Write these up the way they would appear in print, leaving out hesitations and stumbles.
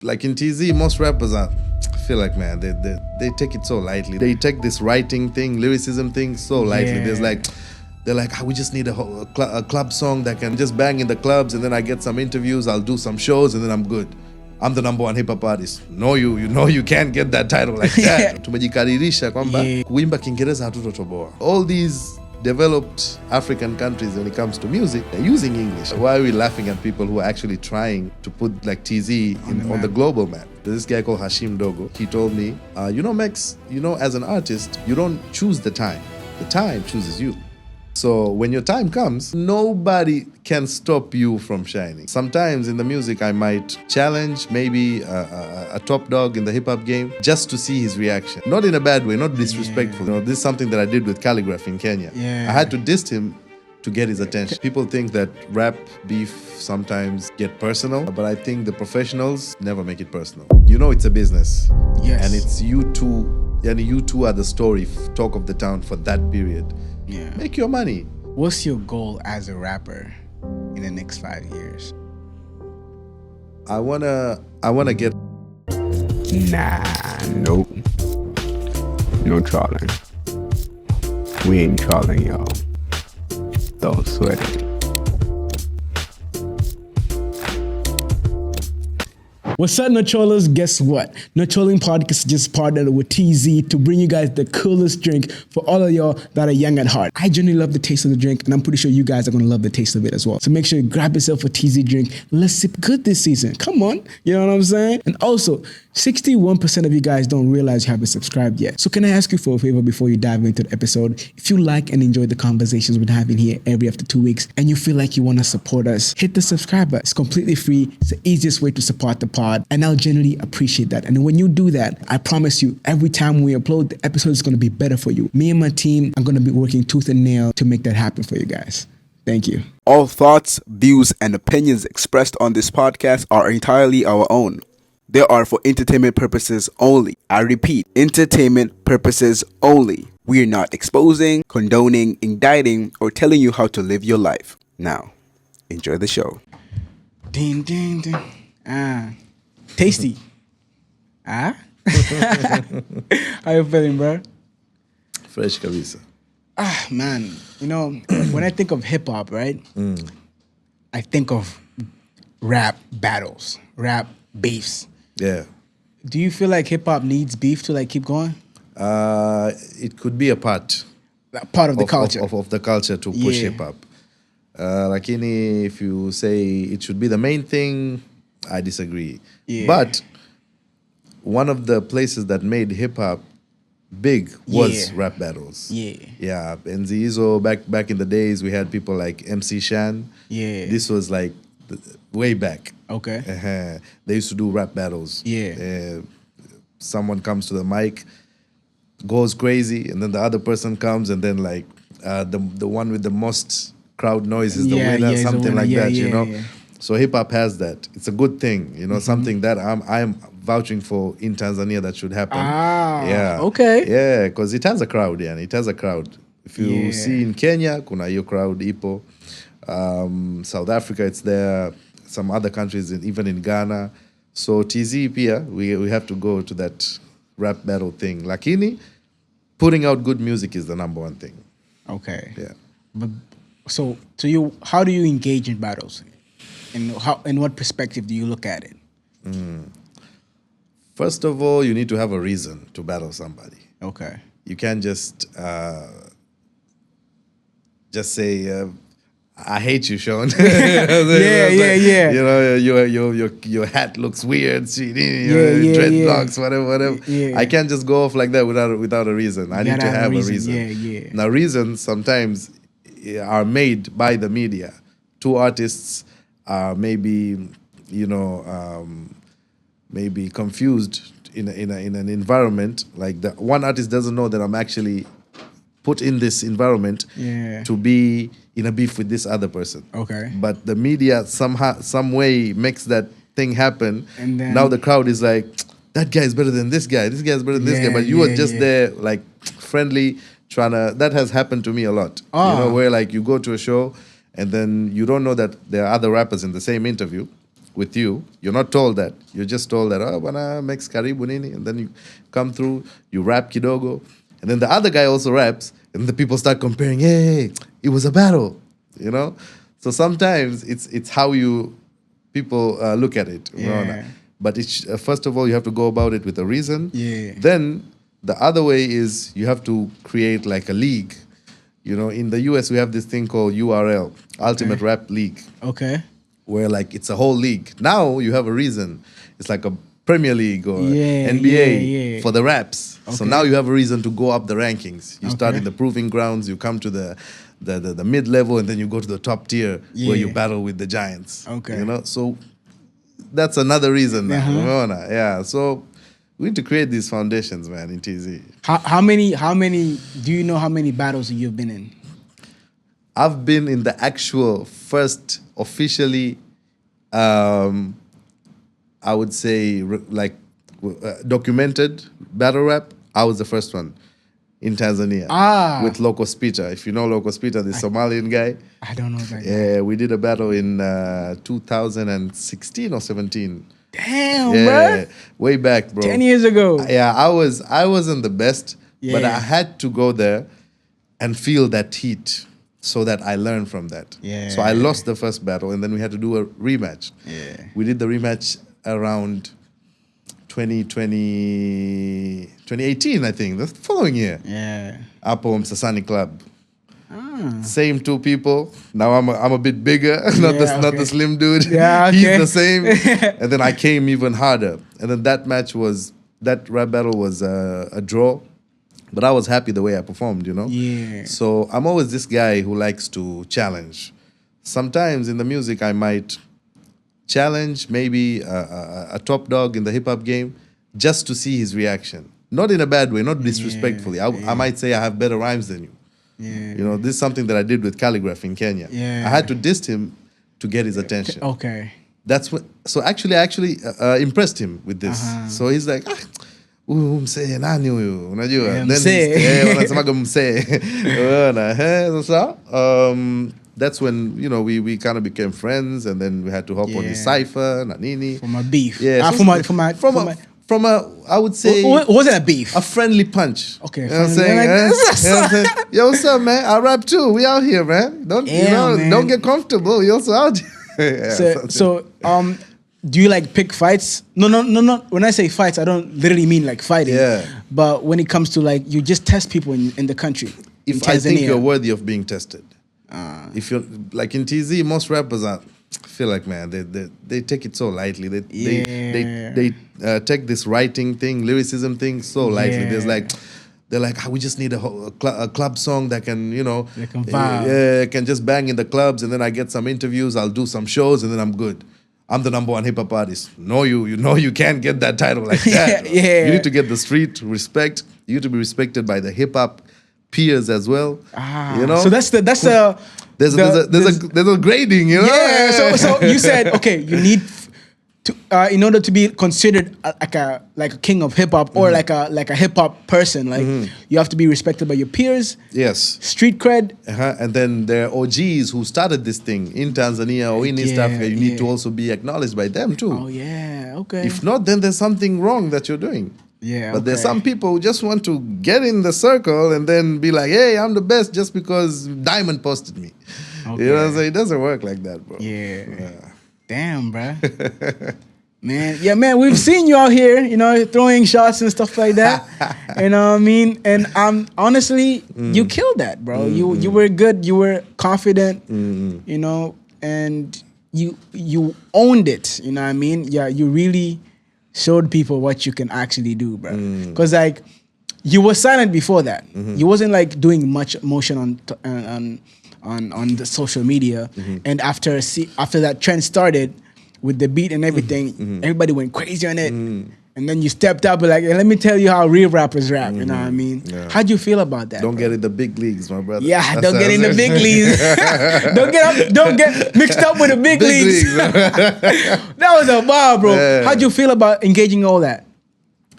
Like in Tzee, most rappers are, I feel like, man, they take it so lightly. They take this writing thing, lyricism thing so lightly. Yeah. They're like, we just need a club song that can just bang in the clubs, and then I get some interviews, I'll do some shows, and then I'm good. I'm the #1 hip-hop artist. No, you know you can't get that title like that. Tumejikaririsha kwamba kuimba Kiingereza hatutotoboa. All these developed African countries, when it comes to music, they're using English. Why are we laughing at people who are actually trying to put like Tzee on the global map? There's this guy called Hashim Dogo. He told me, Mex, as an artist, you don't choose the time. The time chooses you. So when your time comes, nobody can stop you from shining. Sometimes in the music, I might challenge maybe a top dog in the hip-hop game just to see his reaction. Not in a bad way, not disrespectful. This is something that I did with Calligraph in Kenya. I had to diss him to get his attention. People think that rap beef sometimes get personal, but I think the professionals never make it personal. It's a business. Yes. And it's you two, and you two are the story, talk of the town for that period. Yeah. Make your money. What's your goal as a rapper in the next 5 years? I wanna get. Nope. No trawling. We ain't trawling, y'all. Don't sweat it. What's up, Nacholas? Guess what? Nacholing Podcast just partnered with Tzee to bring you guys the coolest drink for all of y'all that are young at heart. I genuinely love the taste of the drink, and I'm pretty sure you guys are going to love the taste of it as well. So make sure you grab yourself a Tzee drink. Let's sip good this season. Come on. You know what I'm saying? And also, 61% of you guys don't realize you haven't subscribed yet. So can I ask you for a favor before you dive into the episode? If you like and enjoy the conversations we're having here every after 2 weeks, and you feel like you want to support us, hit the subscribe button. It's completely free. It's the easiest way to support the pod, and I'll genuinely appreciate that. And when you do that, I promise you, every time we upload, the episode is going to be better for you. Me and my team are going to be working tooth and nail to make that happen for you guys. Thank you. All thoughts, views, and opinions expressed on this podcast are entirely our own. They are for entertainment purposes only. I repeat, entertainment purposes only. We are not exposing, condoning, indicting, or telling you how to live your life. Now, enjoy the show. Ding, ding, ding. Tasty. How you feeling, bro? Fresh kabisa. Man, when I think of hip-hop, right? I think of rap battles, rap beefs. Yeah. Do you feel like hip-hop needs beef to keep going? It could be a part of the culture. Of the culture to push hip-hop. Lakini, if you say it should be the main thing, I disagree. Yeah. But one of the places that made hip-hop big was rap battles. Yeah. And Zizo, back in the days, we had people like MC Shan. Yeah. This was like way back. Okay. They used to do rap battles. Yeah. Someone comes to the mic, goes crazy, and then the other person comes, and then the one with the most crowd noise is the winner, something like that. Yeah. So hip hop has that. It's a good thing, something that I'm vouching for in Tanzania that should happen. Yeah. Okay. Yeah, because it has a crowd, it has a crowd. If you see in Kenya, kuna hiyo crowd ipo. South Africa, it's there. Some other countries, even in Ghana. So Tzee pia, we have to go to that rap battle thing. Lakini, putting out good music is the #1 thing. Okay. Yeah. But so to you, how do you engage in battles? And in what perspective do you look at it? First of all, you need to have a reason to battle somebody. Okay. You can't just say, I hate you, Sean. Yeah. Your hat looks weird. Dreadlocks, whatever. Yeah. I can't just go off like that without a reason. I need to have a reason. Yeah. Now, reasons sometimes are made by the media. Two artists are maybe confused in an environment. Like the one artist doesn't know that I'm actually put in this environment to be in a beef with this other person. Okay. But the media some way makes that thing happen. And then now the crowd is like, that guy is better than this guy. This guy is better than this guy. But you were just there like friendly, trying to. That has happened to me a lot. Where like you go to a show and then you don't know that there are other rappers in the same interview. with you. You're not told that. You're just told that, oh, bana Mex karibu nini, and then you come through, you rap kidogo, and then the other guy also raps, and the people start comparing. Hey, it was a battle, you know. So sometimes it's how you people look at it. Yeah. But it's, first of all, you have to go about it with a reason. Yeah. Then the other way is you have to create like a league. You know, in the US we have this thing called URL, Ultimate Rap League, Okay. where like it's a whole league. Now you have a reason. It's like a Premier League or Yeah, NBA yeah. for the raps. So Okay. now you have a reason to go up the rankings. You start Okay. in the proving grounds, you come to the mid level, and then you go to the top tier where you Yeah. battle with the giants. Okay. You know, so that's another reason now. Uh-huh. Yeah. So we need to create these foundations, man, in TZ. How many do you know how many battles you've been in? I've been in the actual first officially, I would say, documented battle rap. I was the first one in Tanzania with Loco Spita. If you know Loco Spita, the Somalian guy. I don't know that. Yeah, we did a battle in 2016 or 17. Damn, Yeah, bro. way back, bro. 10 years ago. Yeah, I wasn't the best, but Yeah. I had to go there and feel that heat so that I learned from that. Yeah. So I lost the first battle, and then we had to do a rematch. Yeah. We did the rematch around 2018, I think, the following year. Yeah. Apo Msasani Club. Same two people. Now I'm a bit bigger, not the slim dude. Yeah, okay. He's the same. And then I came even harder. And then that rap battle was a draw. But I was happy the way I performed, you know? Yeah. So I'm always this guy who likes to challenge. Sometimes in the music I might challenge maybe a top dog in the hip-hop game just to see his reaction. Not in a bad way, not disrespectfully. I might say I have better rhymes than you. Yeah. You know, this is something that I did with Calligraph in Kenya. Yeah. I had to diss him to get his attention. Okay. That's what. So actually, I impressed him with this. So he's like, msee nani huyu? Unajua? Yeah, Then msee. wanasemaga msee. Unaona, Sasa, that's when, you know, we kind of became friends, and then we had to hop on his cipher na nini. From a beef. Yeah. From a I would say wasn't a beef. a friendly punch. Okay, You know what I'm friendly, saying? like, You know what I'm saying? Yo, what's up, man? I rap too. We out here, man. Don't Man. don't get comfortable. We also out here. Yeah, So do you like pick fights? No. When I say fights, I don't literally mean like fighting. Yeah. But when it comes to like, you just test people in the country. in if I think Tanzania. you're worthy of being tested. If you're like in TZ, most rappers I feel like, man, they take it so lightly. They take this writing thing, lyricism thing so lightly. They're like, we just need a club song that can, you know, They can vibe. can just bang in the clubs, and then I get some interviews, I'll do some shows, and then I'm good. I'm the #1 hip-hop artist. No, you can't get that title like that. Yeah. You need to get the street respect. You need to be respected by the hip-hop peers as well. You know? So that's there's a grading, you know? Yeah. So you said, okay, you need to in order to be considered like a king of hip hop or like a hip hop person, like you have to be respected by your peers. Yes. Street cred. And then there are OGs who started this thing in Tanzania or in East Africa. You need to also be acknowledged by them too. Oh yeah, okay. If not, then there's something wrong that you're doing. Yeah, But there's some people who just want to get in the circle and then be like, hey, I'm the best just because Diamond posted me. Okay. You know what I'm saying? It doesn't work like that, bro. Yeah. Damn, bro. Man, we've seen you out here, you know, throwing shots and stuff like that. You know what I mean? And honestly, you killed that, bro. You were good. You were confident. You know, and you owned it. You know what I mean? Yeah, you really showed people what you can actually do, bro. Because like you were silent before that. You wasn't like doing much motion on the social media. And after that trend started with the beat and everything, everybody went crazy on it. And then you stepped up and like, hey, let me tell you how real rappers rap. You know what I mean? Yeah. How'd you feel about that? Don't get in the big leagues, my brother. Yeah, don't get in the big leagues. don't get mixed up with the big leagues. That was a bar, bro. Yeah. How'd you feel about engaging all that?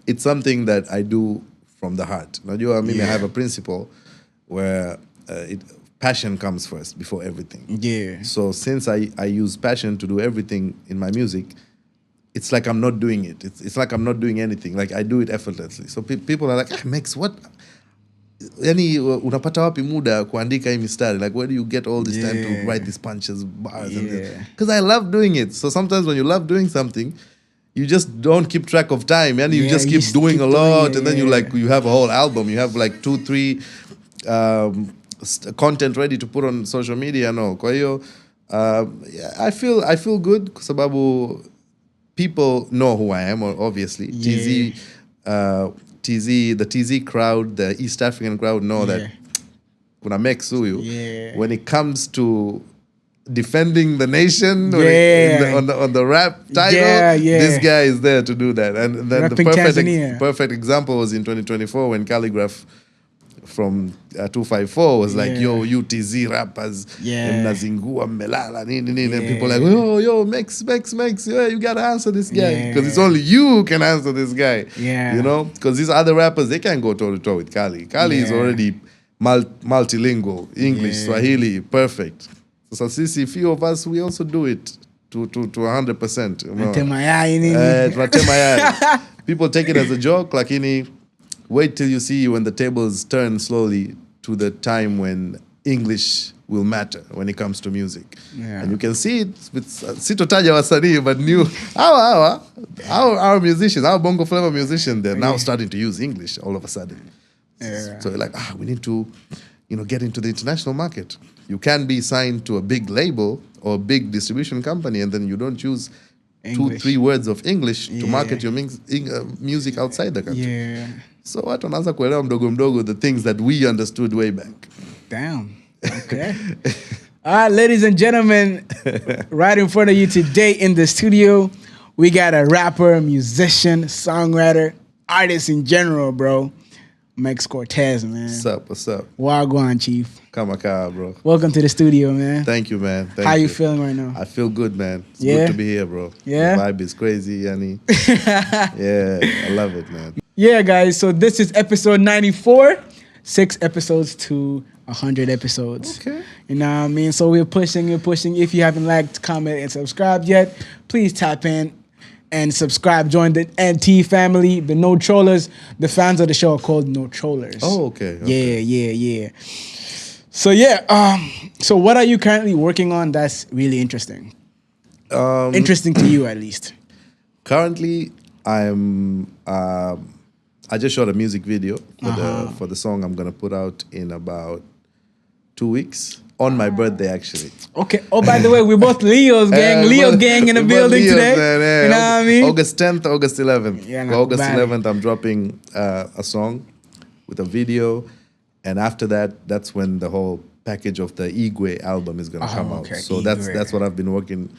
It's something that I do from the heart. Now, I have a principle where passion comes first before everything. Yeah. So since I use passion to do everything in my music, it's like I'm not doing it. It's like I'm not doing anything. Like I do it effortlessly. So people are like, Mex, what? Yani unapata wapi muda kuandika hii mistari? Like where do you get all this time to write these punches, bars? Because I love doing it. So sometimes when you love doing something, you just don't keep track of time. And you just keep doing a lot. And then you have a whole album. You have like 2-3 content ready to put on social media. No. Kwa hiyo, I feel good kwa sababu people know who I am, obviously. Tzee, the Tzee crowd, the East African crowd know that kuna Mex huyu. When it comes to defending the nation on the rap title, this guy is there to do that. And then the perfect example was in 2024 when Calligraph from 254 was like, yo, you Tzee rappers, mnazingua mmelala, nini. And people like, yo, Mex, yeah, you gotta answer this guy. Because it's only you who can answer this guy. You know? Because these other rappers, they can't go toe-to-toe with Kali. Kali is already multilingual, English, Swahili, perfect. So sisi, few of us, we also do it to 100%. You know? Tema Yai. People take it as a joke, lakini wait till you see when the tables turn slowly to the time when English will matter when it comes to music. And you can see it with sitotaja wasanii, but our musicians, our bongo flavor musicians, they're now starting to use English all of a sudden. So like, we need to, get into the international market. You can be signed to a big label or a big distribution company, and then you don't use English. 2-3 words of English to market your music outside the country. So watu wanaanza kuelewa mdogo the things that we understood way back. Damn. Okay. All right, ladies and gentlemen, right in front of you today in the studio, we got a rapper, musician, songwriter, artist in general, bro. Mex Cortez, man. What's up? Wagwan, Chief. Kamaka, bro. Welcome to the studio, man. Thank you, man. How you feeling right now? I feel good, man. It's good to be here, bro. Yeah? The vibe is crazy, Yani. I love it, man. Yeah, guys, so this is episode 94. 6 episodes to 100 episodes. Okay. You know what I mean? So we're pushing. If you haven't liked, comment, and subscribed yet, please tap in and subscribe. Join the NT family, the No Trollers. The fans of the show are called No Trollers. Oh, okay. Yeah. So so what are you currently working on that's really interesting? Interesting to you, at least. Currently, I just shot a music video for the song I'm gonna put out in about 2 weeks. On my birthday, actually. Okay. Oh, by the way, we're both Leo's gang. Leo gang in the building today. Man, you know what I mean? August 10th, August 11th. August 11th, I'm dropping a song with a video. And after that, that's when the whole package of the Igwe album is going to come out. So that's what I've been working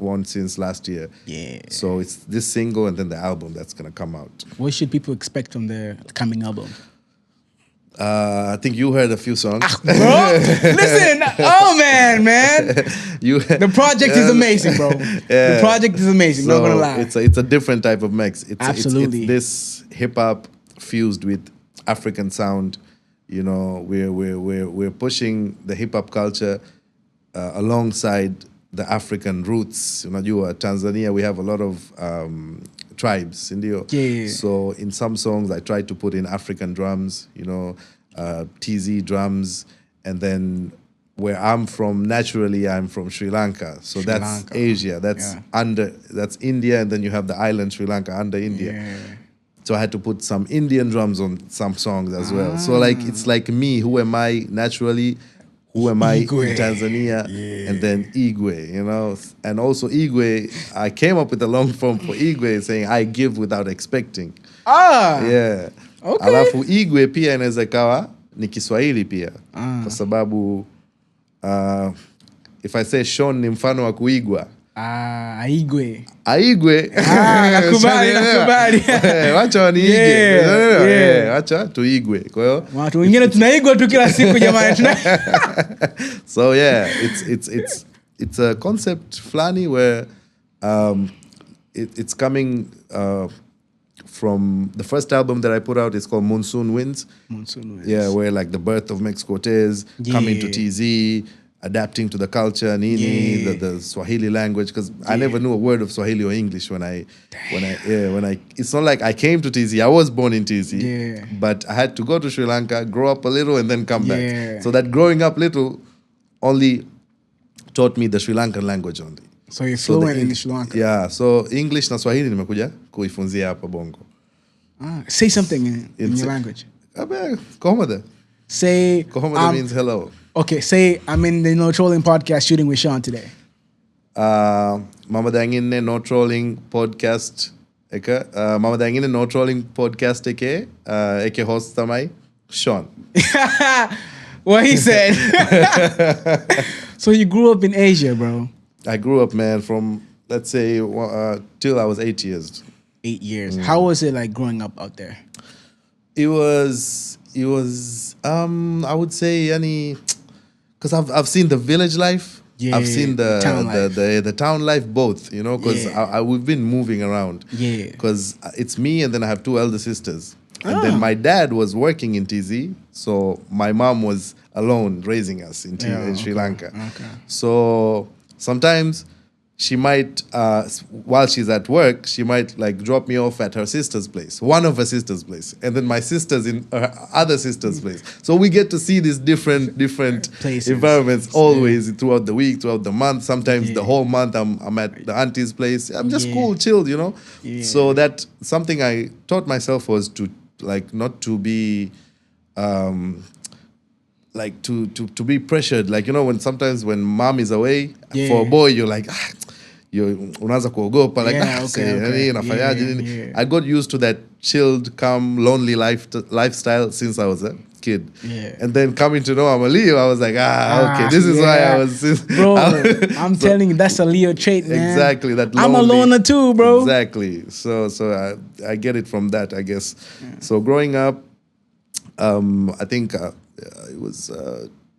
on since last year. Yeah. So it's this single and then the album that's going to come out. What should people expect from the coming album? I think you heard a few songs. Bro, listen. Oh, man. The project is amazing, bro. The project is amazing, so not gonna lie. It's a different type of Mex. Absolutely. It's this hip-hop fused with African sound. You know, we're pushing the hip-hop culture alongside the African roots. Unajua, Tanzania, we have a lot of tribes, indio. Yeah. So in some songs, I try to put in African drums, Tzee drums, and then where I'm from, naturally, I'm from Sri Lanka. So that's Asia. That's India, and then you have the island Sri Lanka under India. Yeah. So I had to put some Indian drums on some songs as well. So it's like me, who am I naturally? Who am I Igwe. in Tanzania? And then Igwe, And also Igwe, I came up with a long form for Igwe saying, I give without expecting. Yeah. Okay. Alafu Igwe pia inaweza kawa ni Kiswahili pia. Kwa sababu, if I say Sean ni mfano wa kuigwa. Aigwe. Nakubali. Wacha waniige. Wacha tuigwe. Kwa hiyo watu wengine tunaigwa tu kila siku jamani. So it's a concept flani where it's coming from the first album that I put out is called Monsoon Winds. Monsoon Winds. Yeah, where like the birth of Mex Cortez, coming to Tzee, adapting to the culture, Nini, the Swahili language, because I never knew a word of Swahili or English when I. It's not like I came to Tzee. I was born in Tzee, but I had to go to Sri Lanka, grow up a little, and then come back. So that growing up little only taught me the Sri Lankan language only. So you're fluent in Sri Lanka. Yeah, so English na Swahili nimekuja kuifunzia hapa Bongo. Say something in your language. Kohomada. Say. Kohomada means hello. Okay, say I'm in the No Trolling podcast shooting with Sean today. Mama dangin No Trolling podcast. Mama dangin No Trolling podcast eke host tamai Sean. What he said. So you grew up in Asia, bro. I grew up, man, from let's say till I was 8 years. 8 years. How was it like growing up out there? It was I would say because I've seen the village life. Yeah, I've seen the town life both, you know, because we've been moving around. Yeah. Because it's me and then I have two elder sisters. And then my dad was working in Tzee, so my mom was alone raising us in Sri Lanka. Okay. So sometimes she might, while she's at work, she might like drop me off at her sister's place, one of her sister's place, and then my sister's in her other sister's place. So we get to see these different places, environments always throughout the week, throughout the month. Sometimes the whole month I'm at the auntie's place. I'm just cool, chilled, you know. Yeah. So that something I taught myself was to like not to be. Like to be pressured, like, you know, when sometimes when mom is away for a boy, you're like unaanza kuogopa like I got used to that chilled, calm, lonely lifestyle since I was a kid. And then coming to know I'm a Leo, I was like okay, this is why I was bro. I'm telling you, that's a Leo trait, man. Exactly, that lonely, I'm a loner too, bro. Exactly. So I get it from that, I guess. So growing up, I think it was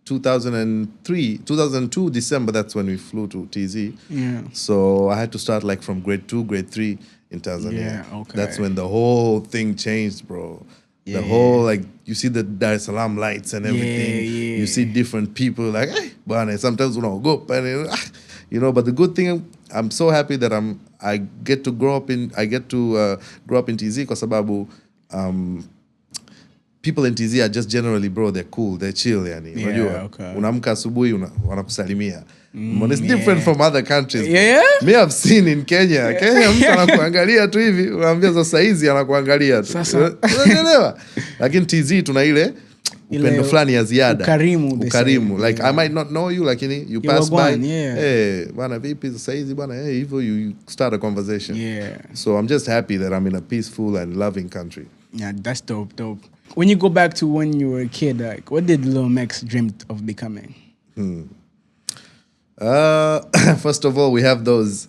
2002 December. That's when we flew to Tzee. So I had to start like from grade 2, grade 3 in Tanzania. That's when the whole thing changed, bro. The whole, like, you see the Dar es Salaam lights and everything. You see different people like, hey, sometimes we don't go, you know. But the good thing, I'm so happy that I get to grow up in Tzee kwa sababu people in Tzee are just generally, bro, they're cool, they're chill, yani. Unaamka asubuhi wanakusalimia. It's different from other countries. Me I've seen in Kenya mtu anakuangalia tu hivi, unaambia sasa hizi anakuangalia tu. Unaelewa? Lakini Tzee tuna ile upendo fulani ya ziada. Ukarimu. Like I might not know you, lakini you pass by. Hey, bwana vipi sasa hizi bwana, hey, hivyo you start a conversation. So I'm just happy that I'm in a peaceful and loving country. Yeah, that's dope. When you go back to when you were a kid, like, what did Lil Mex dream of becoming? First of all, we have those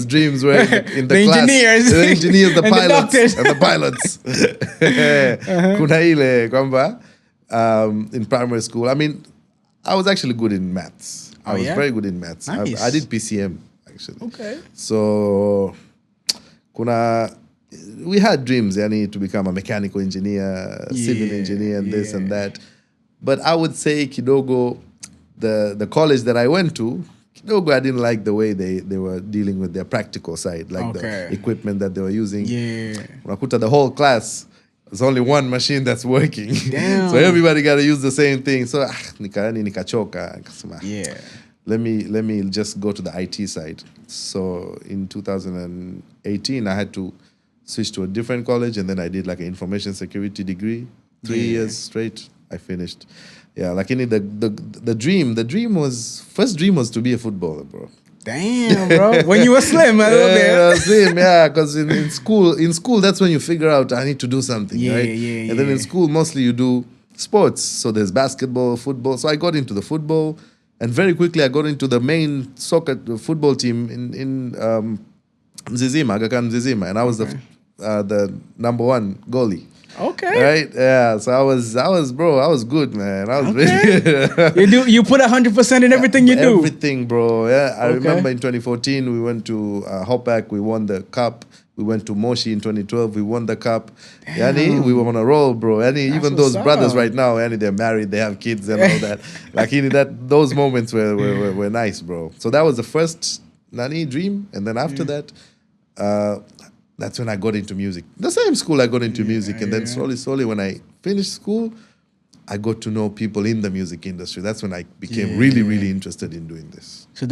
dreams where in the class, engineers, the pilots, and the pilots. Kuna ile kwamba in primary school. I mean, I was actually good in maths. I was very good in maths. Nice. I did PCM actually. Okay. So we had dreams, yani, to become a mechanical engineer, civil engineer, and this and that. But I would say kidogo, the college that I went to, kidogo I didn't like the way they were dealing with their practical side, like the equipment that they were using. Unakuta the whole class, there's only one machine that's working. Damn. So everybody got to use the same thing. So nikachoka. Let me just go to the IT side. So in 2018, I had to switch to a different college, and then I did like an information security degree. 3 years straight, I finished. Yeah, like the dream was to be a footballer, bro. Damn, bro. When you were slim, a little bit. Slim, because in school, that's when you figure out I need to do something, right? And then in school, mostly you do sports. So there's basketball, football. So I got into the football, and very quickly I got into the main football team in Mzizima, Aga Khan Mzizima, and I was the number 1 goalie. Okay. Right? Yeah. So I was good, man. I was really good. You put 100% in everything you do. Everything, bro. Yeah. I remember in 2014 we went to Hopback. We won the cup. We went to Moshi in 2012. We won the cup. Yani, we were on a roll, bro. Yani, even those brothers right now, yani, they're married, they have kids and all that. Like, those moments were nice, bro. So that was the first Nani dream. And then after that, that's when I got into music. The same school I got into music. And then slowly, when I finished school, I got to know people in the music industry. That's when I became really interested in doing this. So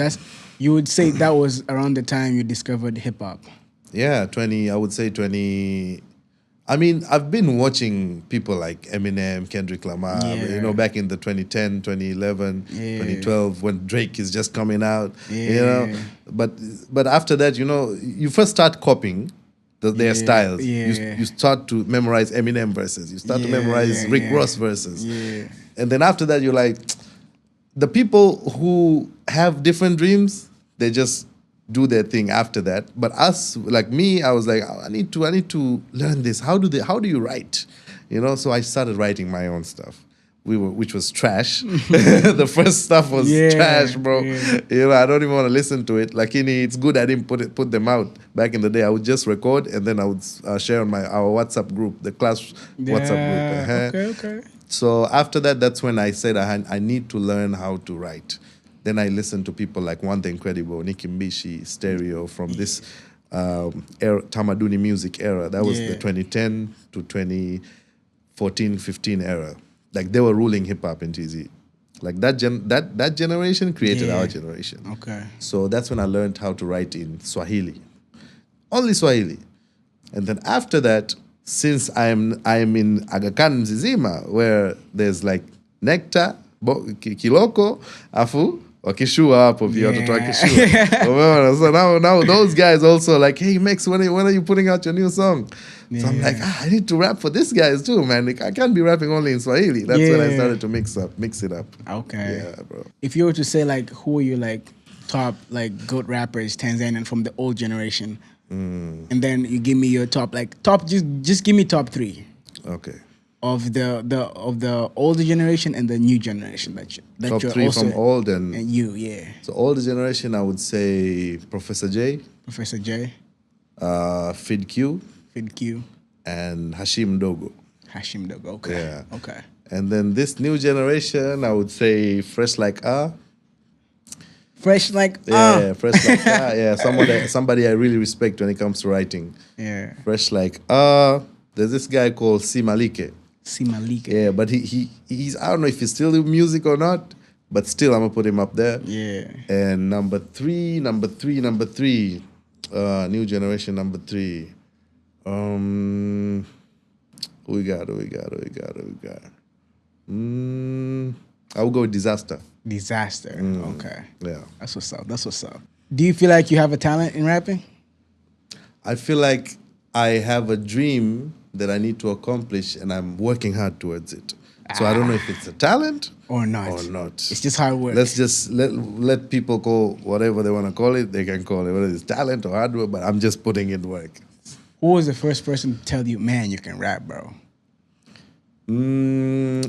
you would say that was around the time you discovered hip hop. Yeah, I would say 20. I mean, I've been watching people like Eminem, Kendrick Lamar, back in the 2010, 2011, 2012, when Drake is just coming out, But after that, you first start copying their styles. You start to memorize Eminem verses. You start to memorize Rick Ross verses. And then after that, you're like, the people who have different dreams, they just do their thing after that. But us, like me, I was like, I need to learn this. How do you write? So I started writing my own stuff. Which was trash. The first stuff was trash, bro. I don't even want to listen to it. Like, it's good I didn't put them out back in the day. I would just record and then I would share on our WhatsApp group, the class WhatsApp group. Okay. So after that, that's when I said I need to learn how to write. Then I listened to people like One the Incredible, Nicki Mbishi, Stereo from this Tamaduni music era. That was the 2010 to 2014, 15 era. Like, they were ruling hip-hop in Tzee. Like, that generation created our generation. Okay. So that's when I learned how to write in Swahili. Only Swahili. And then after that, since I'm in Aga Khan Mzizima, where there's like Nectar, Kiloko, Afu, wakishua hapo pia watoto wakishua. So now those guys also like, hey Mex, when are you putting out your new song? So I'm like, I need to rap for these guys too, man. Like, I can't be rapping only in Swahili. That's when I started to mix it up. Okay. Yeah, bro. If you were to say like, who are you like top like good rappers Tanzanian from the old generation, and then you give me your top just give me top 3. Okay. Of the older generation and the new generation that top you're 3 also, from old and you, So older generation, I would say Professor J, Fid Q, and Hashim Dogo. Okay. Yeah. Okay. And then this new generation, I would say Fresh Like Fresh Like Fresh Like yeah. Somebody I really respect when it comes to writing. Yeah. Fresh Like there's this guy called Tzee Malike. Yeah, but he's I don't know if he's still in music or not, but still I'm gonna put him up there. Yeah. And number three, new generation number 3. Who we got? I will go with Disaster. Okay. Yeah. That's what's up. Do you feel like you have a talent in rapping? I feel like I have a dream that I need to accomplish and I'm working hard towards it. So I don't know if it's a talent or not. It's just hard work. Let's just let people call whatever they want to call it. They can call it, whether it's talent or hard work, but I'm just putting in work. Who was the first person to tell you, man, you can rap, bro? One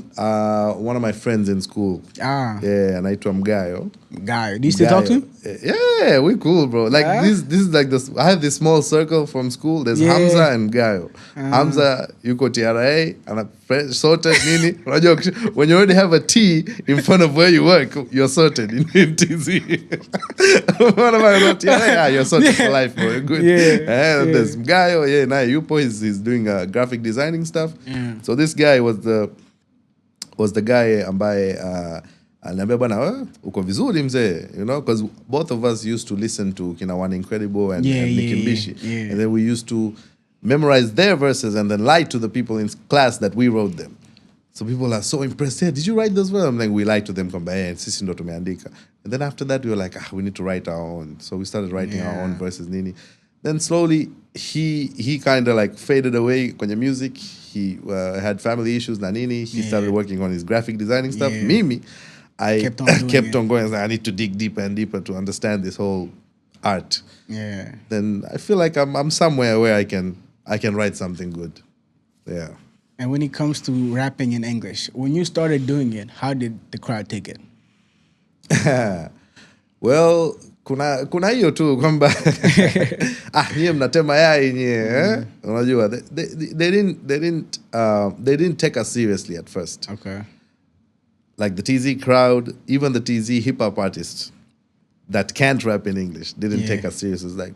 of my friends in school. Yeah, anaitwa Mgayo. Do you still talk to him? Yeah, we cool, bro. Like this is like this. I have this small circle from school. There's Hamza and Mgayo. Hamza yuko TRA and sorted nini. When you already have a T in front of where you work, you're sorted in Tzee. What am I not TRA? You're sorted for life, bro. You're good. And there's Mgayo. Yeah, now Yupo is doing graphic designing stuff. So this guy was the guy ambaye aliniambia bwana uko vizuri mzee, because both of us used to listen to kina One Incredible and Nicki Mbishi, and then we used to memorize their verses and then lie to the people in class that we wrote them. So people are so impressed. Hey, did you write those words? I'm like, we lied to them kwamba sisi ndo tumeandika. And then after that we were like, we need to write our own. So we started writing our own verses nini. Then slowly he kind of like faded away kwenye music. He had family issues na nini. He started working on his graphic designing stuff. Mimi, I kept on going. I need to dig deeper and deeper to understand this whole art. Yeah. Then I feel like I'm somewhere where I can write something good. Yeah. And when it comes to rapping in English, when you started doing it, how did the crowd take it? Well, kuna hiyo tu kwamba nyie mnatema yai nyie unajua they didn't take us seriously at first. Okay. Like the Tzee crowd, even the Tzee hip-hop artists that can't rap in English didn't take us serious. It's like,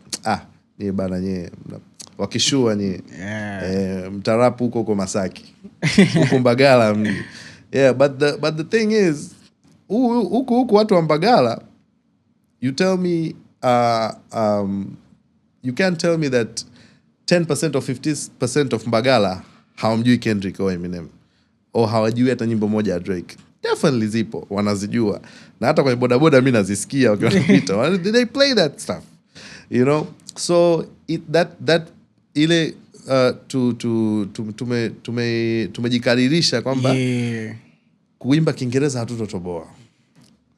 nyie bana nyie wakishua nyie mtarapu huko Masaki huko Mbagala. Yeah, but the thing is huku watu wa Mbagala, you tell me you can't tell me that 10% or 50% of Mbagala hawamjui Kendrick or Eminem or hawajui hata nyimbo moja ya Drake. Definitely zipo, wanazijua. Na hata kwenye bodaboda mimi nazisikia wakiwa wanapita. They play that stuff. You know? So that ile tumejikaririsha kwamba kuimba Kiingereza hatutotoboa.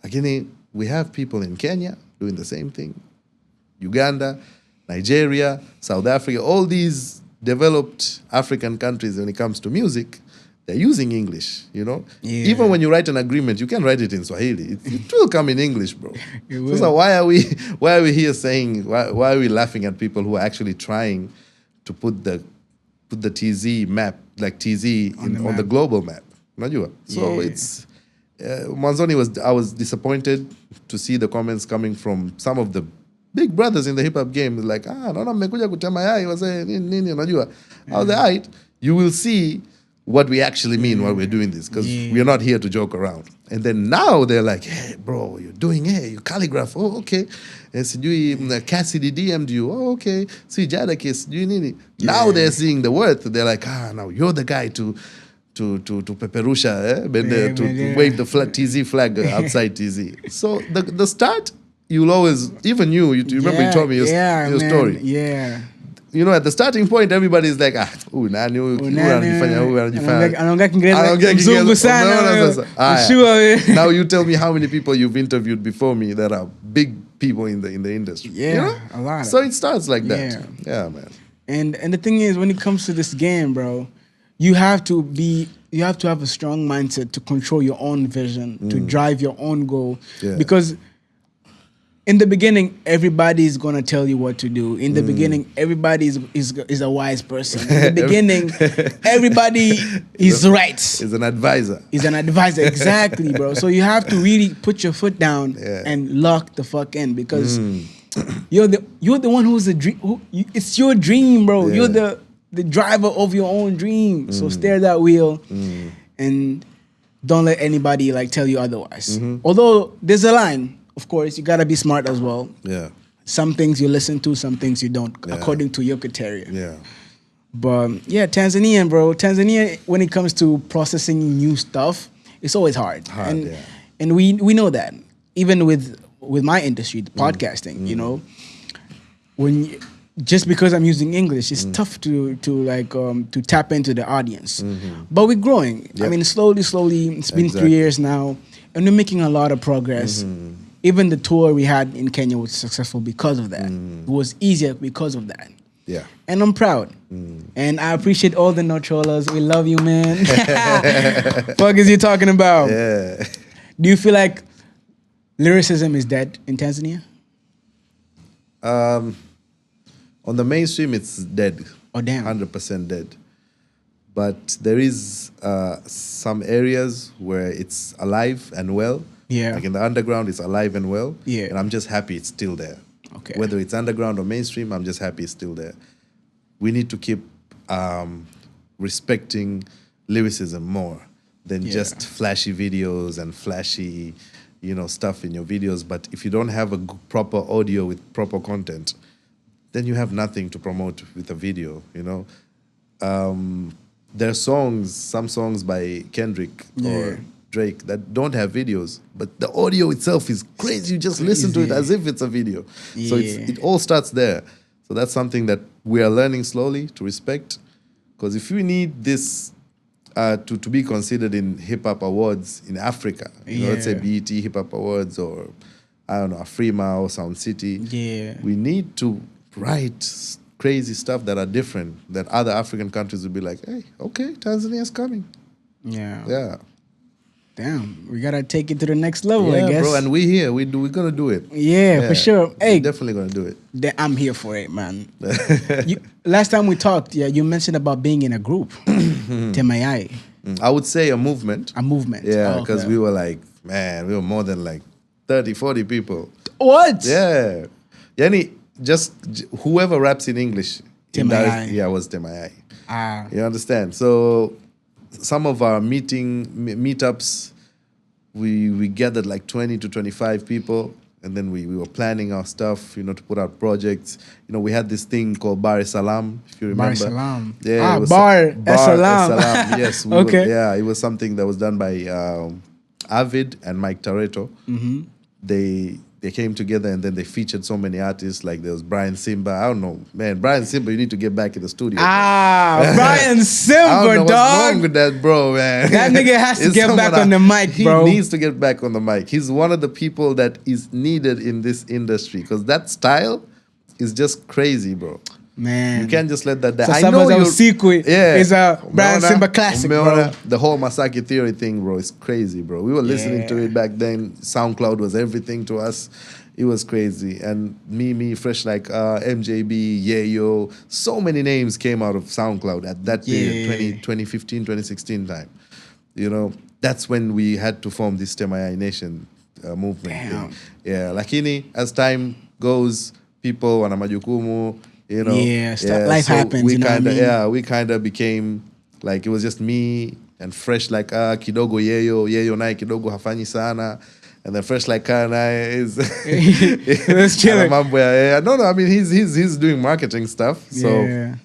Lakini we have people in Kenya doing the same thing. Uganda, Nigeria, South Africa, all these developed African countries, when it comes to music, they're using English, you know? Yeah. Even when you write an agreement, you can write it in Swahili. It will come in English, bro. So why are we here saying, why are we laughing at people who are actually trying to put the Tzee map, like Tzee on the global map? Unajua? So it's mwanzoni I was disappointed to see the comments coming from some of the big brothers in the hip hop game. Like, naona mmekuja kutema yai wazee nini unajua. I was like, alright, you will see what we actually mean while we're doing this, because we're not here to joke around. And then now they're like, hey bro, you're doing you calligraph, oh okay. Sijui Cassidy DM'd you, oh okay. Si Jada kiss, sijui nini. Now they're seeing the worth. They're like, now you're the guy to peperusha, to wave the Tzee flag outside Tzee. So the start, you'll always, even you remember you told me your story. Yeah. You know, at the starting point, everybody's like, nani anaongea Kiingereza mzungu sana. Now you tell me how many people you've interviewed before me that are big people in the industry. Yeah, you know? a lot. So it starts like that. Yeah, man. And the thing is, when it comes to this game, bro, you have to have a strong mindset to control your own vision, to drive your own goal. Yeah. Because in the beginning, everybody is gonna tell you what to do. In the beginning, everybody is a wise person. In the beginning, everybody is right. Is an advisor. Is an advisor, exactly, bro. So you have to really put your foot down and lock the fuck in, because you're the one who's the dream. It's your dream, bro. Yeah. You're the driver of your own dream. So steer that wheel and don't let anybody like tell you otherwise. Although there's a line. Of course, you gotta be smart as well. Yeah. Some things you listen to, some things you don't, according to your criteria. Yeah. But yeah, Tanzania, bro. Tanzania, when it comes to processing new stuff, it's always hard. And we know that. Even with my industry, the podcasting, you know, just because I'm using English, it's tough to tap into the audience. But we're growing. Yep. I mean, slowly. It's been 3 years now, and we're making a lot of progress. Even the tour we had in Kenya was successful because of that. It was easier because of that. Yeah. And I'm proud. And I appreciate all the no-trollers. We love you, man. Fuck is you talking about? Yeah. Do you feel like lyricism is dead in Tanzania? On the mainstream, it's dead. Oh, damn. 100% dead. But there is some areas where it's alive and well. Yeah. Like in the underground, it's alive and well. Yeah. And I'm just happy it's still there. Okay. Whether it's underground or mainstream, I'm just happy it's still there. We need to keep respecting lyricism more than just flashy videos and flashy, stuff in your videos. But if you don't have a proper audio with proper content, then you have nothing to promote with a video, There are some songs by Kendrick or Drake that don't have videos, but the audio itself is crazy. You just listen to it as if it's a video. So it all starts there. So that's something that we are learning slowly to respect. Because if we need this to be considered in hip-hop awards in Africa, let's say BET Hip-Hop Awards or, I don't know, Afrima or Sound City, we need to write crazy stuff that are different, that other African countries will be like, hey, okay, Tanzania's coming. Yeah. Damn, we gotta take it to the next level, Yeah, I guess. bro, and we here. We're gonna do it. Yeah, for sure. We're Hey, definitely gonna do it. I'm here for it, man. Last time we talked, yeah, you mentioned about being in a group, Tema Yai, I would say a movement. a movement. Yeah, Oh, because okay. we were like, man, we were more than like 30, 40 people. What? Yeah. Yani, whoever raps in English. Tema Yai. Yeah, was Tema Yai. Ah, You understand? So some of our meetups, we gathered like 20 to 25 people, and then we were planning our stuff, to put out projects. We had this thing called Bar Salam, if you remember. Bar Salam. Yeah, it was Bar Salam. Yes. Okay. It was something that was done by Avid and Mike Tareto. Mm-hmm. They came together, and then they featured so many artists. Like there was Brian Simba. I don't know, man. Brian Simba, you need to get back in the studio. Brian I Simba, don't know what's dog. wrong with that, bro, man. That nigga has to It's get back someone on the mic, bro. He needs to get back on the mic. He's one of the people that is needed in this industry because that style is just crazy, bro. Man. You can't just let that die. So I some know of you're... those secret is a Brian Umeona? Simba classic, bro. Umeona? The whole Masaki Theory thing, bro, is crazy, bro. We were listening to Yeah. it back then. SoundCloud was everything to us. It was crazy. And me, fresh like MJB, Yayo, so many names came out of SoundCloud at that period, 2015, 2016 time. That's when we had to form this Tema Yai Nation movement. Damn. Yeah, lakini as time goes, people wana majukumu, Life happens, We you know what I kinda, mean? we kind of became like it was just me and fresh like kidogo Yeyo naye kidogo hafanyi sana. And then fresh like naye is Let's chill it. mambo no, I mean he's doing marketing stuff. So Yeah.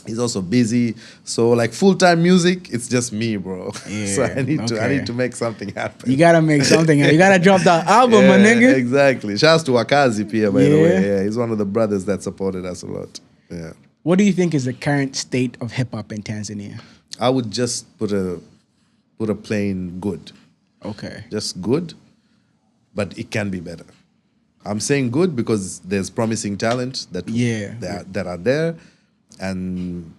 he's also busy. So like full-time music, it's just me, bro. So I need to make something happen. You gotta make something. You gotta drop the album, my nigga. Exactly. Shouts to Wakazi Pia, by the way. Yeah. Yeah, he's one of the brothers that supported us a lot. Yeah. What do you think is the current state of hip hop in Tanzania? I would just put a plain good. Okay. Just good, but it can be better. I'm saying good because there's promising talent that are there, and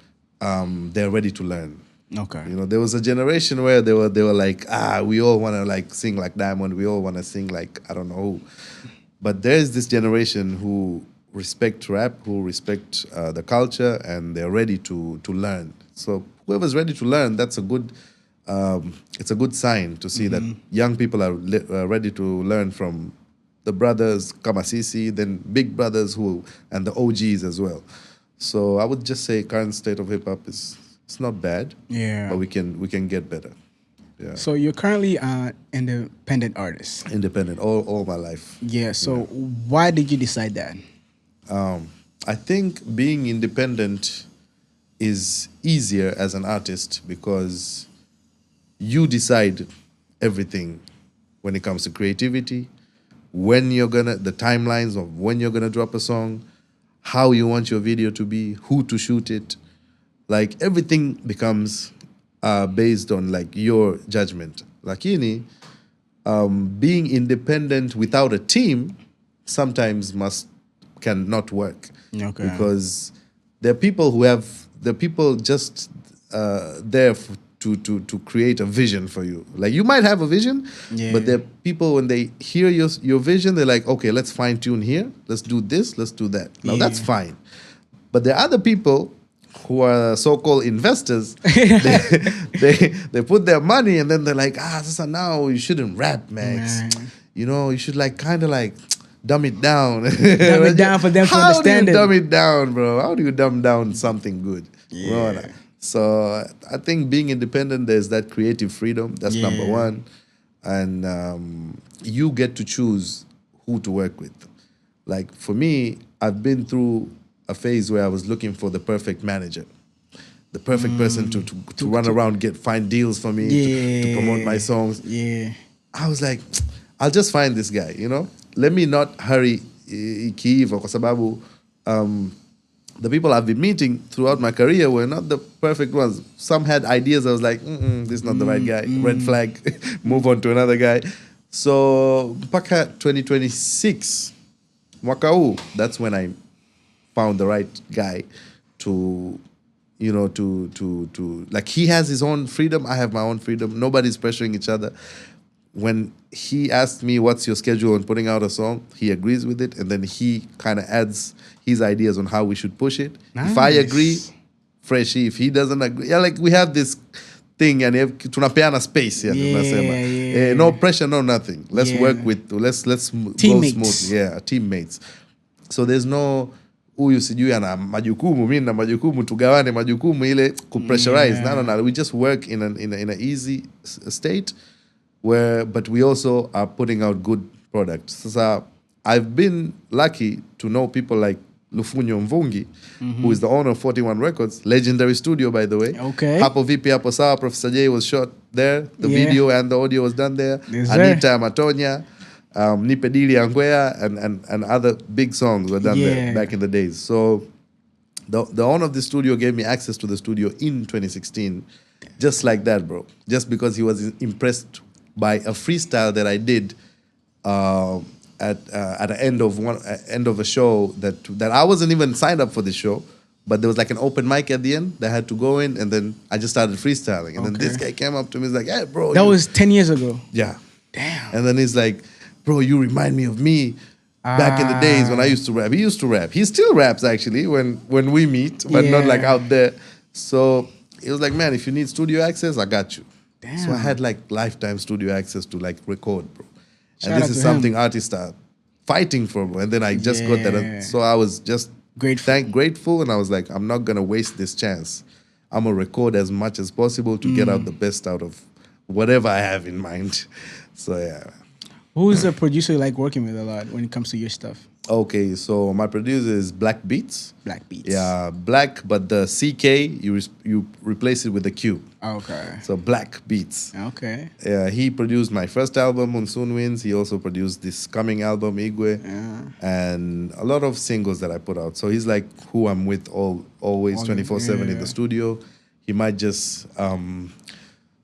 they're ready to learn. Okay. There was a generation where they were like, we all want to like sing like Diamond, we all want to sing like I don't know who. But there's this generation who respect rap, who respect the culture, and they're ready to learn. So whoever's ready to learn, that's a good. It's a good sign to see that young people are ready to learn from the brothers Kamasisi, then big brothers and the OGs as well. So I would just say current state of hip hop it's not bad. Yeah. But we can get better. Yeah. So you're currently an independent artist. Independent all my life. Yeah. So why did you decide that? I think being independent is easier as an artist because you decide everything when it comes to creativity, the timelines of when you're gonna drop a song, how you want your video to be, who to shoot it. Like everything becomes based on like your judgment. Lakini, being independent without a team sometimes cannot work. Okay. Because there are people just there to create a vision for you. Like you might have a vision, but there are people when they hear your vision, they're like, okay, let's fine tune here. Let's do this. Let's do that. Now that's fine. But there are other people who are so-called investors. they put their money and then they're like, now you shouldn't rap, Mex'x. You should like kind of like dumb it down. Dumb it down for them to understand it. How do you dumb it down, bro? How do you dumb down something good? Yeah. So I think being independent, there's that creative freedom. That's number one. And you get to choose who to work with. Like for me, I've been through a phase where I was looking for the perfect manager, the perfect person to run around, find deals for me, to promote my songs. Yeah. I was like, I'll just find this guy, Let me not hurry ikiiva kwa sababu the people I've been meeting throughout my career were not the perfect ones. Some had ideas. I was like, this is not the right guy. Red flag. Move on to another guy. So, mpaka 2026, mwaka huu, that's when I found the right guy to like he has his own freedom. I have my own freedom. Nobody's pressuring each other. when he asked me what's your schedule on putting out a song, he agrees with it, and then he kind of adds his ideas on how we should push it. If I agree, fresh. If he doesn't agree, yeah, like we have this thing, and tunapeana space. Yeah. No pressure, no nothing. Let's work with. Let's go smoothly. Yeah, teammates. So there's no huyu sijui ana majukumu, mimi na majukumu, tugawane majukumu ile kupressurize. No. We just work in a easy state but we also are putting out good products. So I've been lucky to know people like Lufunyo Mvungi, who is the owner of 41 Records, legendary studio, by the way. Okay. Hapo Vipi Hapo Sawa, Professor J was shot there. The video and the audio was done there. Yes, Anita Matonya, Nipe Dili Angwea, and other big songs were done there back in the days. So the owner of the studio gave me access to the studio in 2016, just like that, bro. Just because he was impressed by a freestyle that I did at the end of a show that I wasn't even signed up for the show, but there was like an open mic at the end that I had to go in, and then I just started freestyling. And then this guy came up to me, he's like, "Hey, bro." That was 10 years ago. Yeah. Damn. And then he's like, "Bro, you remind me of me back in the days when I used to rap." He used to rap. He still raps, actually, when we meet, but not like out there. So he was like, "Man, if you need studio access, I got you." Damn. So I had like lifetime studio access to like record, bro. And this is something artists are fighting for, bro. And then I just got that. So I was just grateful, and I was like, I'm not going to waste this chance. I'm going to record as much as possible to get out the best out of whatever I have in mind. So, yeah. Who's the producer you like working with a lot when it comes to your stuff? Okay, so my producer is Black Beats. Black Beats. Yeah, Black, but the CK, you replace it with the Q. Okay. So Black Beats. Okay. Yeah, he produced my first album, Monsoon Winds. He also produced this coming album, Igwe, and a lot of singles that I put out. So he's like who I'm with always 24/7 in the studio. He might just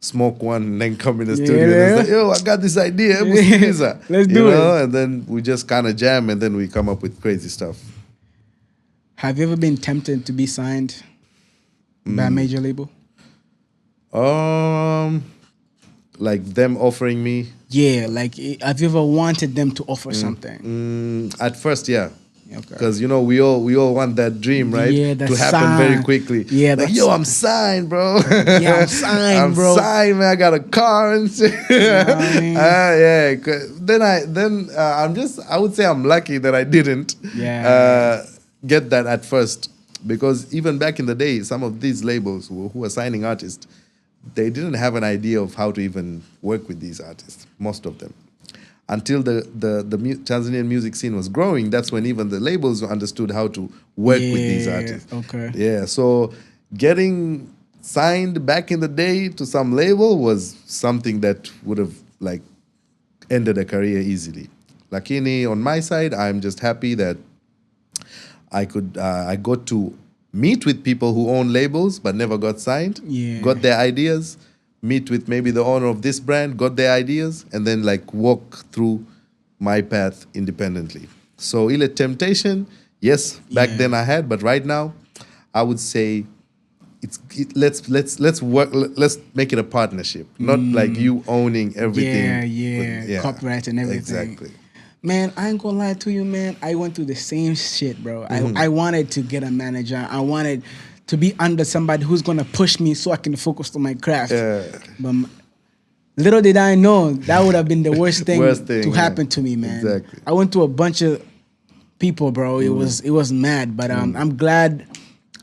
smoke one and then come in the studio and it's like, "Yo, I got this idea. Let's do it." And then we just kind of jam, and then we come up with crazy stuff. Have you ever been tempted to be signed by a major label? Like them offering me? Yeah, like have you ever wanted them to offer something? At first, yeah. Okay. Because we all want that dream, right? Yeah, to happen very quickly. Yeah, like, yo, I'm signed, bro. Yeah, I'm signed, bro. I'm signed, man. I got a car and shit. You know what I mean? Yeah. Then I would say I'm lucky that I didn't get that at first, because even back in the day, some of these labels who are signing artists, they didn't have an idea of how to even work with these artists. Most of them. Until the Tanzanian music scene was growing, that's when even the labels understood how to work with these artists. Okay. Yeah, so getting signed back in the day to some label was something that would have like ended a career easily. Lakini on my side, I'm just happy that I got to meet with people who own labels but never got signed, got their ideas, meet with maybe the owner of this brand, got their ideas, and then like walk through my path independently. So ile temptation, yes, back then I had, but right now I would say let's work, let's make it a partnership, not like you owning everything. Yeah, copyright and everything. Exactly. Man, I ain't gonna lie to you, man. I went through the same shit, bro. I wanted to get a manager. I wanted to be under somebody who's gonna push me so I can focus on my craft. But little did I know that would have been the worst thing to happen to me, man. Exactly. I went to a bunch of people, bro. It was mad, but I'm glad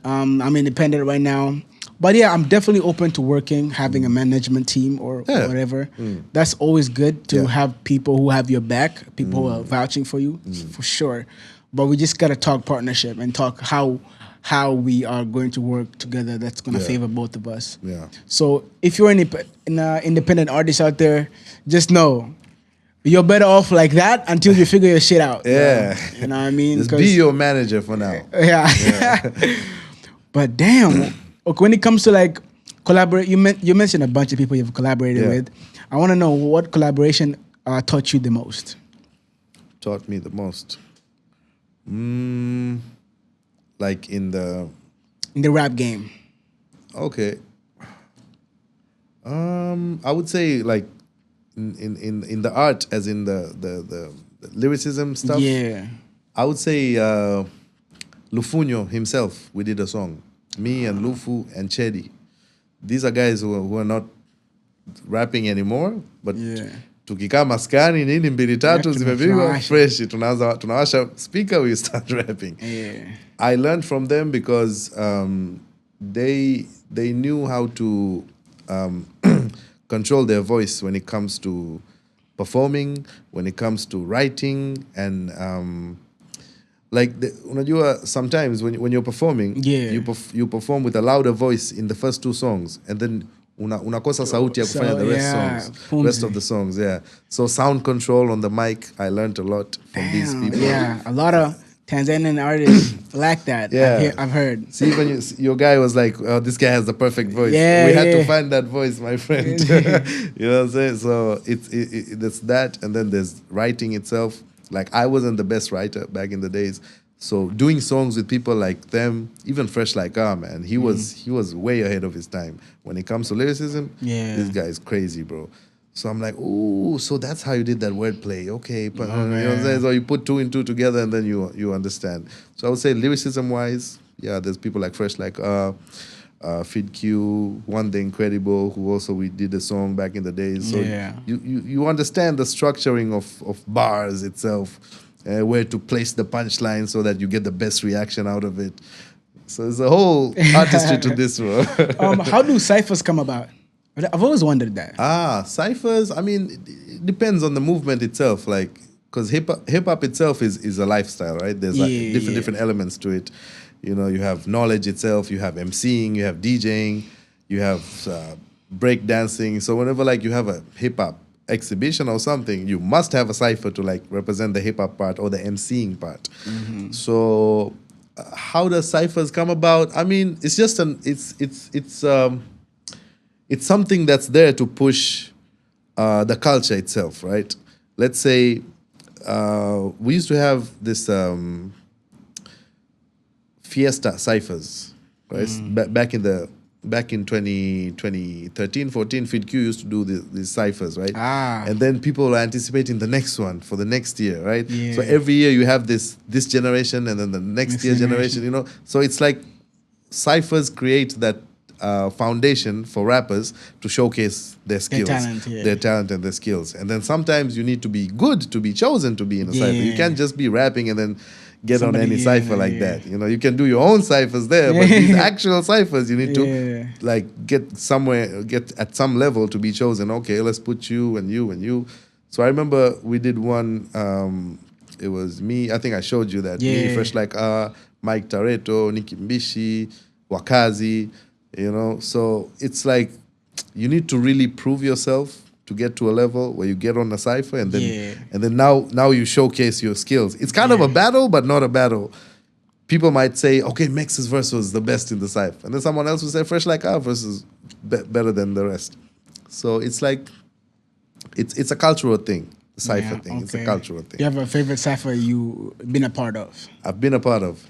I'm independent right now. But yeah, I'm definitely open to working, having a management team or whatever. That's always good to have people who have your back, people who are vouching for you, for sure. But we just gotta talk partnership and talk how we are going to work together. That's gonna favor both of us. Yeah. So if you're an independent artist out there, just know you're better off like that until you figure your shit out. Yeah. Bro. You know what I mean? Just be your manager for now. Yeah. But damn. Okay, when it comes to like collaborate, you mentioned a bunch of people you've collaborated with. I want to know what collaboration taught you the most. Taught me the most. Like in the rap game. Okay. I would say like in the art, as in the lyricism stuff. Yeah. I would say Lufunyo himself. We did a song. Me and Lufu and Chedi. These are guys who are not rapping anymore, but tukikaa maskani nini mbili tatu zimepigwa fresh, tunawasha speaker, we start rapping. I learned from them because they knew how to control their voice when it comes to performing, when it comes to writing, and unajua, sometimes when you're performing, you perform with a louder voice in the first two songs, and then unakosa sauti ya kufanya the rest of the songs. So sound control on the mic, I learned a lot from these people. A lot of Tanzanian artists lack that. I've heard. See, even your guy was like, "Oh, this guy has the perfect voice." We had to find that voice, my friend. You know what I'm saying? So it's that, and then there's writing itself. Like, I wasn't the best writer back in the days, so doing songs with people like them, even Fresh Like man, he was way ahead of his time when it comes to lyricism. This guy is crazy, bro. So I'm like, oh, so that's how you did that wordplay. Okay, but you know what I'm saying? So you put two and two together, and then you understand. So I would say lyricism-wise, there's people like Fresh Like Fid Q, One The Incredible, who also we did a song back in the days. So you understand the structuring of bars itself, where to place the punchline so that you get the best reaction out of it. So there's a whole artistry to this, bro. How do ciphers come about? I've always wondered that. Ciphers, I mean, it depends on the movement itself, like, because hip-hop itself is a lifestyle, right? There's different elements to it. You know, you have knowledge itself, you have MCing, you have DJing, you have break dancing. So whenever like you have a hip-hop exhibition or something, you must have a cipher to like represent the hip-hop part or the MCing part. So how does ciphers come about? I mean, it's just it's something that's there to push the culture itself, right? Let's say we used to have this fiesta ciphers, right? Back in 2013, 14, Fid Q used to do these ciphers, right? And then people are anticipating the next one for the next year, right? So every year you have this generation, and then the next year generation, you know? So it's like ciphers create that foundation for rappers to showcase their skills, their talent and their skills. And then sometimes you need to be good to be chosen to be in a cipher. You can't just be rapping and then get on any cipher like that. You know, you can do your own ciphers there, but these actual ciphers, you need to like get at some level to be chosen. Okay, let's put you and you and you. So I remember we did one, it was me, I think I showed you that. Me, Fresh Like Mike Tareto, Nicki Mbishi, Wakazi. You know, so it's like you need to really prove yourself to get to a level where you get on the cipher, and then now you showcase your skills. It's kind of a battle, but not a battle. People might say, okay, Mex'x verse was the best in the cipher, and then someone else will say Fresh Like verse is better than the rest. So it's like it's a cultural thing, the cipher thing. It's a cultural thing. You have a favorite cipher you've been a part of? I've been a part of.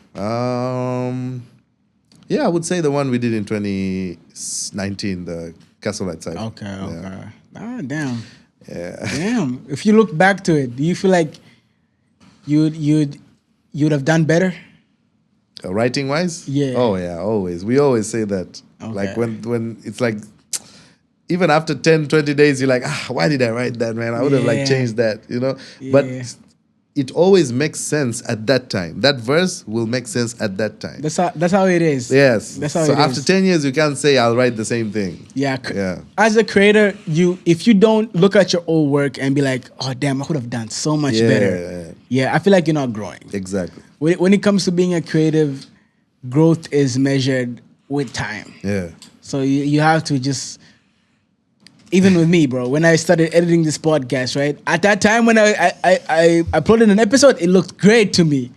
I would say the one we did in 2019, the Castlelight cipher. Okay. Ah, damn. Yeah. Damn. If you look back to it, do you feel like you'd have done better? Writing wise? Yeah. Oh yeah, always. We always say that. Okay. Like when it's like, even after 10, 20 days, you're like, why did I write that, man? I would have like changed that, you know? But it always makes sense at that time. That verse will make sense at that time. That's how it is. Yes. That's how it is. So after 10 years, you can't say I'll write the same thing. Yeah. As a creator, if you don't look at your old work and be like, oh damn, I could have done so much better. I feel like you're not growing. Exactly. When it comes to being a creative, growth is measured with time. Yeah. So you have to just. Even with me, bro, when I started editing this podcast, right? At that time when I uploaded an episode, it looked great to me.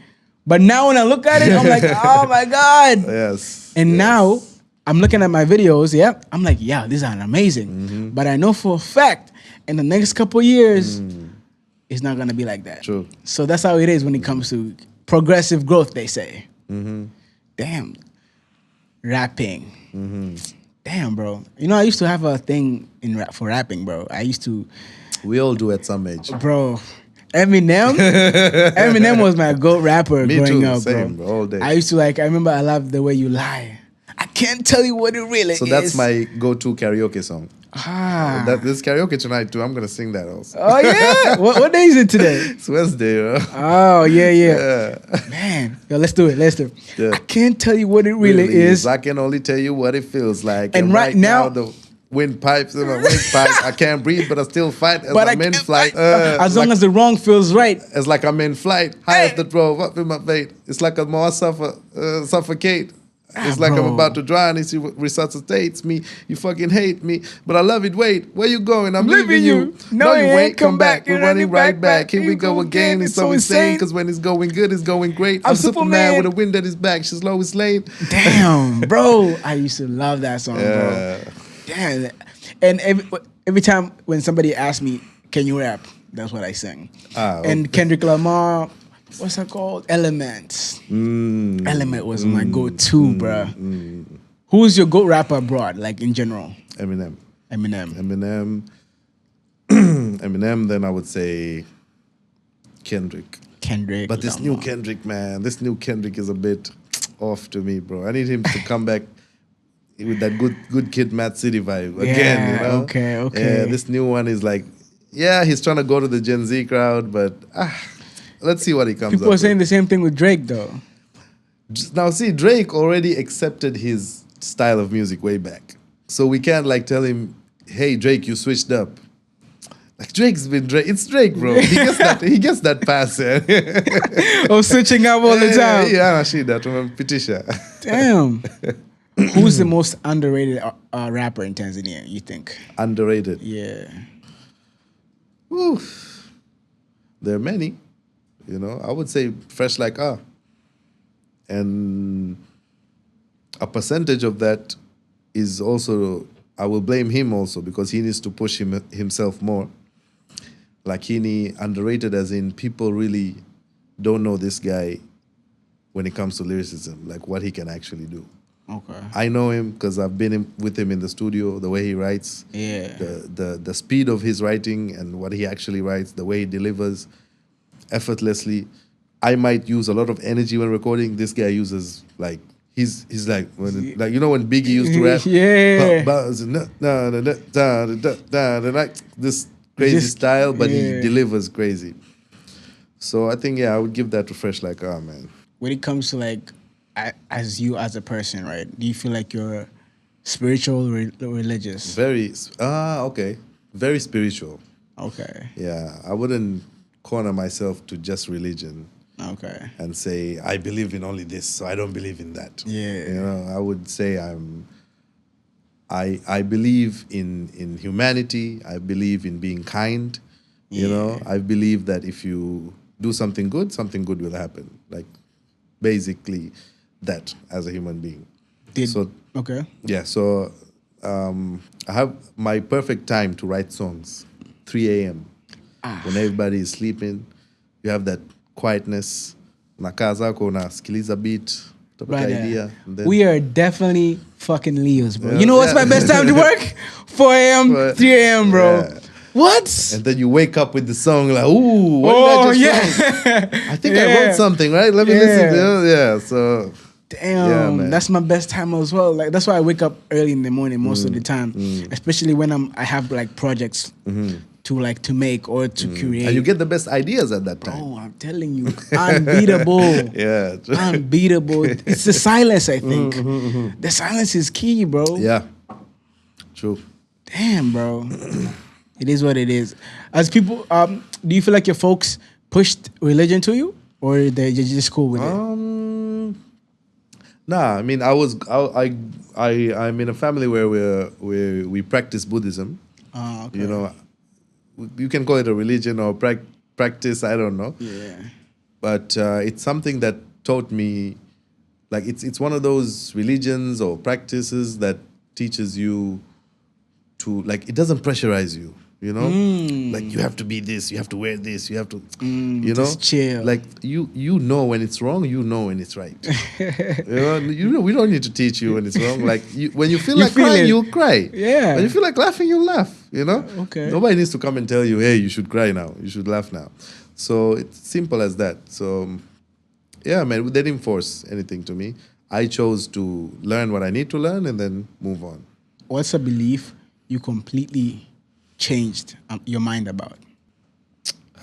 But now when I look at it, I'm like, oh my God. Yes. And now I'm looking at my videos, I'm like, these are amazing. But I know for a fact, in the next couple of years, it's not going to be like that. True. So that's how it is when it comes to progressive growth, they say. Damn. Rapping. Damn, bro. You know, I used to have a thing for rapping, bro. I used to We all do at some age. Bro, Eminem was my GOAT rapper Me growing too, up, same, bro. all day. I used to I remember I loved the way you lie. I can't tell you what it really is. So that's my go-to karaoke song. This karaoke tonight too. I'm gonna sing that also. Oh yeah. what day is it today? It's Wednesday, bro. Oh yeah. Man, yo, let's do it. Yeah. I can't tell you what it really is. I can only tell you what it feels like. And right now the wind pipes in my windpipe. I can't breathe, but I still fight as I'm in flight. As long as the wrong feels right. It's like I'm in flight, high off the drove, up in my fate. It's like I'm more suffocate. It's like I'm about to drown. He resuscitates me. You fucking hate me, but I love it. Wait, where you going? I'm leaving you. No, you ain't. Come back. We're running right back. Here we go again. It's so insane. Cause when it's going good, it's going great. I'm Superman with a wind at his back. She's Lois Lane. Damn, bro. I used to love that song, bro. Damn. And every time when somebody asks me, "Can you rap?" That's what I sing. Okay. And Kendrick Lamar. What's that called? Element. Element was my go-to, bruh. Who's your GOAT rapper abroad, like in general? Eminem. Eminem. Then I would say Kendrick. But this new Kendrick, man, this new Kendrick is a bit off to me, bro. I need him to come back with that good kid, Mad City vibe again. You know? Okay. Yeah, this new one is like, he's trying to go to the Gen Z crowd, but let's see what he comes up with. People are saying the same thing with Drake, though. Now, see, Drake already accepted his style of music way back. So we can't like tell him, hey, Drake, you switched up. Like Drake's been Drake. It's Drake, bro. He gets that pass. Oh, switching up all the time. Yeah, actually, that one, Pitisha. Damn. Who's the most underrated rapper in Tanzania, you think? Underrated? Yeah. Woo. There are many. You know, I would say Fresh Like and a percentage of that is also, I will blame him also because he needs to push himself more. Like underrated as in people really don't know this guy when it comes to lyricism, like what he can actually do. Okay. I know him because I've been with him in the studio, the way he writes, the speed of his writing and what he actually writes, the way he delivers effortlessly. I might use a lot of energy when recording. This guy uses like he's like when Biggie used to rap. Like this crazy style, but he delivers crazy. So I think I would give that to Fresh Like man. When it comes to like as you as a person, right? Do you feel like you're spiritual or religious? Very okay. Very spiritual. Okay. Yeah, I wouldn't corner myself to just religion. Okay. And say I believe in only this, so I don't believe in that. Yeah. You know, I would say I believe in humanity. I believe in being kind. You know, I believe that if you do something good will happen. Like basically that as a human being. Okay. Yeah, so I have my perfect time to write songs, 3 a.m. When everybody is sleeping, you have that quietness. Nakaa zako unasikiliza beat, utapata idea. We are definitely fucking Leos, bro. You know what's my best time to work? 4 a.m., 3 a.m., bro. Yeah. What? And then you wake up with the song like, ooh, what did I just write? I think I wrote something, right? Let me listen to it. Yeah, so... Damn, that's my best time as well. Like that's why I wake up early in the morning most of the time, especially when I have like projects to make or to create. And you get the best ideas at that time. Oh, I'm telling you, unbeatable. Yeah, unbeatable. It's the silence, I think. The silence is key, bro. Yeah, true. Damn, bro. It is what it is. As people, do you feel like your folks pushed religion to you, or they're just cool with it? Nah, I mean, I'm in a family where we practice Buddhism. Okay. You know, you can call it a religion or practice. I don't know. Yeah. But it's something that taught me, like it's one of those religions or practices that teaches you like, it doesn't pressurize you. You know, like you have to be this, you have to wear this, you have to, you know, just chill. like you know when it's wrong, you know when it's right. you know, we don't need to teach you when it's wrong. Like when you feel like feel crying, it. you'll cry. Yeah. When you feel like laughing, you'll laugh. You know. Okay. Nobody needs to come and tell you, hey, you should cry now, you should laugh now. So it's simple as that. So yeah, man, they didn't force anything to me. I chose to learn what I need to learn and then move on. What's a belief you completely changed your mind about?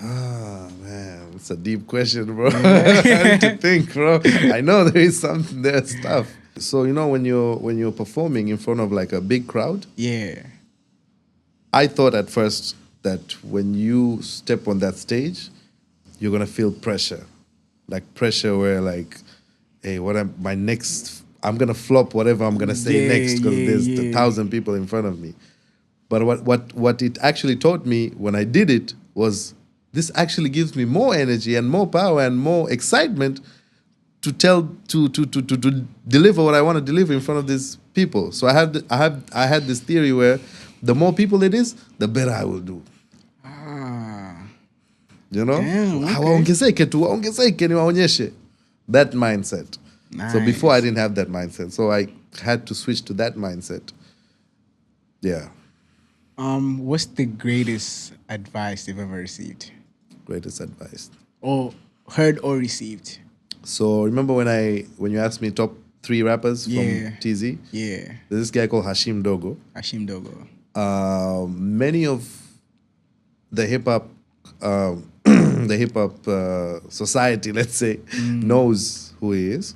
Ah, man, it's a deep question, bro. I need to think, bro. I know there is something there, stuff. So, you know, when you're performing in front of like a big crowd, Yeah. I thought at first that when you step on that stage, you're gonna feel pressure, like pressure where like, hey, I'm gonna flop whatever I'm gonna say next because there's 1,000 people in front of me. But what it actually taught me when I did it was this actually gives me more energy and more power and more excitement to deliver what I want to deliver in front of these people. So I had this theory where the more people it is, the better I will do. You know? Damn, okay. Waongezeke tu, waongezeke niwaonyeshe. That mindset. Nice. So before I didn't have that mindset. So I had to switch to that mindset. Yeah. What's the greatest advice you've ever received? Greatest advice. Or heard or received? So remember when you asked me top 3 rappers from Tzee? Yeah. There's this guy called Hashim Dogo. Hashim Dogo. Many of the hip-hop society, let's say, knows who he is.